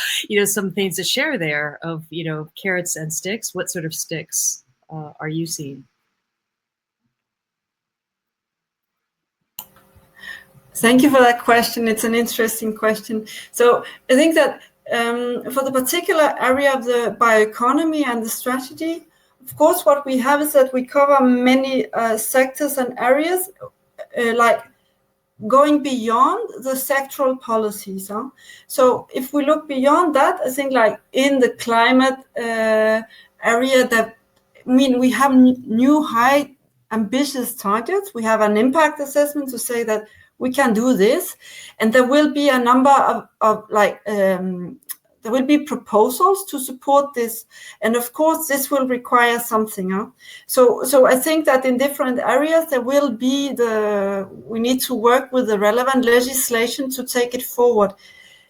some things to share there of, carrots and sticks, what sort of sticks are you seeing? Thank you for that question. It's an interesting question. So I think that for the particular area of the bioeconomy and the strategy, of course, what we have is that we cover many sectors and areas, like going beyond the sectoral policies. Huh? So if we look beyond that, I think like in the climate area, we have new high ambitious targets. We have an impact assessment to say that we can do this, and there will be a number of there will be proposals to support this, and of course this will require something. Huh? So I think that in different areas there will be we need to work with the relevant legislation to take it forward.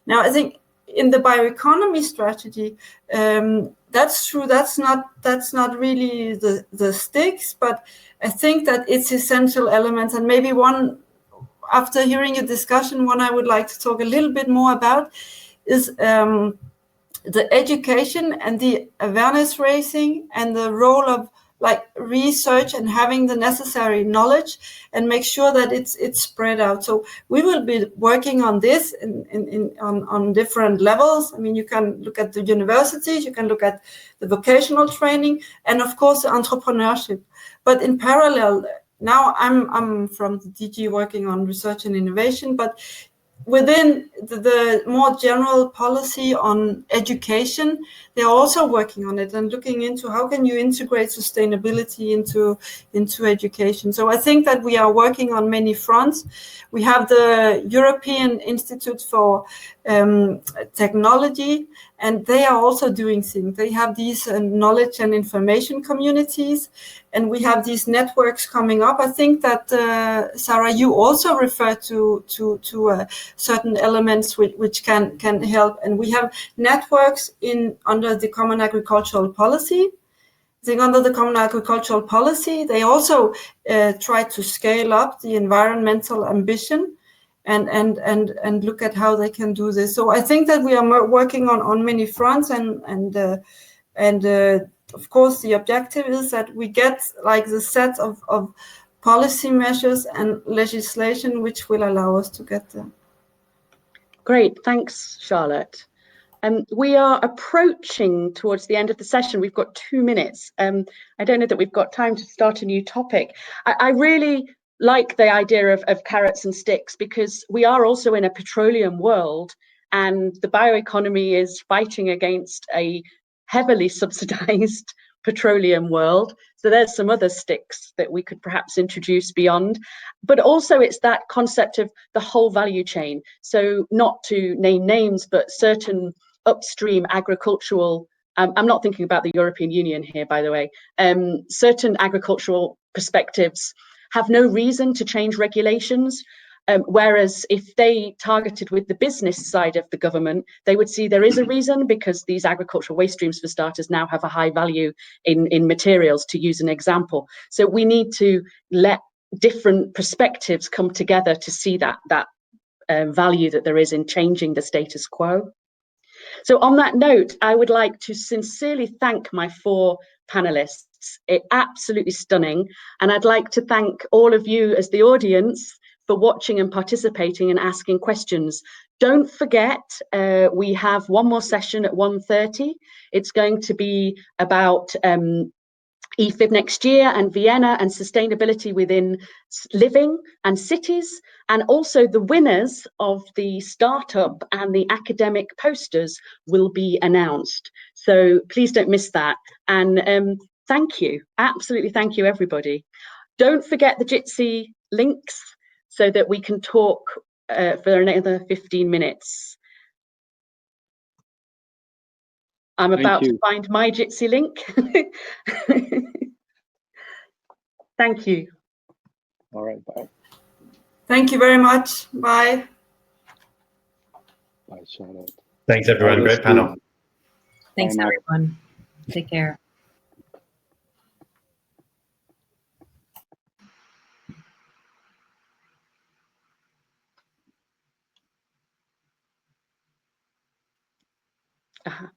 Now I think in the bioeconomy strategy, that's true. That's not really the sticks, but I think that it's essential elements, and maybe one. After hearing a discussion, one I would like to talk a little bit more about is the education and the awareness raising and the role of research and having the necessary knowledge and make sure that it's spread out. So we will be working on this on different levels. I mean, you can look at the universities, you can look at the vocational training, and of course the entrepreneurship. But in parallel, now I'm from the DG working on research and innovation, but within the more general policy on education, they're also working on it and looking into how can you integrate sustainability into education. So I think that we are working on many fronts. We have the European Institute for Technology, and they are also doing things. They have these knowledge and information communities, and we have these networks coming up. I think that, Sarah, you also refer to certain elements which can help. And we have networks under the Common Agricultural Policy. I think under the Common Agricultural Policy, they also try to scale up the environmental ambition and look at how they can do this. So I think that we are working on many fronts, and of course the objective is that we get the set of policy measures and legislation which will allow us to get there. Great, thanks, Charlotte. We are approaching towards the end of the session. We've got 2 minutes. I don't know that we've got time to start a new topic. I really like the idea of carrots and sticks, because we are also in a petroleum world, and the bioeconomy is fighting against a heavily subsidized petroleum world. So there's some other sticks that we could perhaps introduce beyond, but also it's that concept of the whole value chain. So not to name names, but certain upstream agricultural, I'm not thinking about the European Union here, by the way, certain agricultural perspectives have no reason to change regulations. Whereas if they targeted with the business side of the government, they would see there is a reason, because these agricultural waste streams, for starters, now have a high value in materials, to use an example. So we need to let different perspectives come together to see that value that there is in changing the status quo. So on that note, I would like to sincerely thank my 4 panelists. Absolutely stunning. And I'd like to thank all of you as the audience for watching and participating and asking questions. Don't forget, we have one more session at 1:30. It's going to be about EFIB next year and Vienna and sustainability within living and cities, and also the winners of the startup and the academic posters will be announced. So please don't miss that. And thank you, absolutely thank you everybody. Don't forget the Jitsi links so that we can talk for another 15 minutes. I'm about to find my Jitsi link. Thank you. All right, bye. Thank you very much. Bye. Bye, Charlotte. Thanks, everyone. Great panel. Thanks, everyone. Take care. Uh-huh.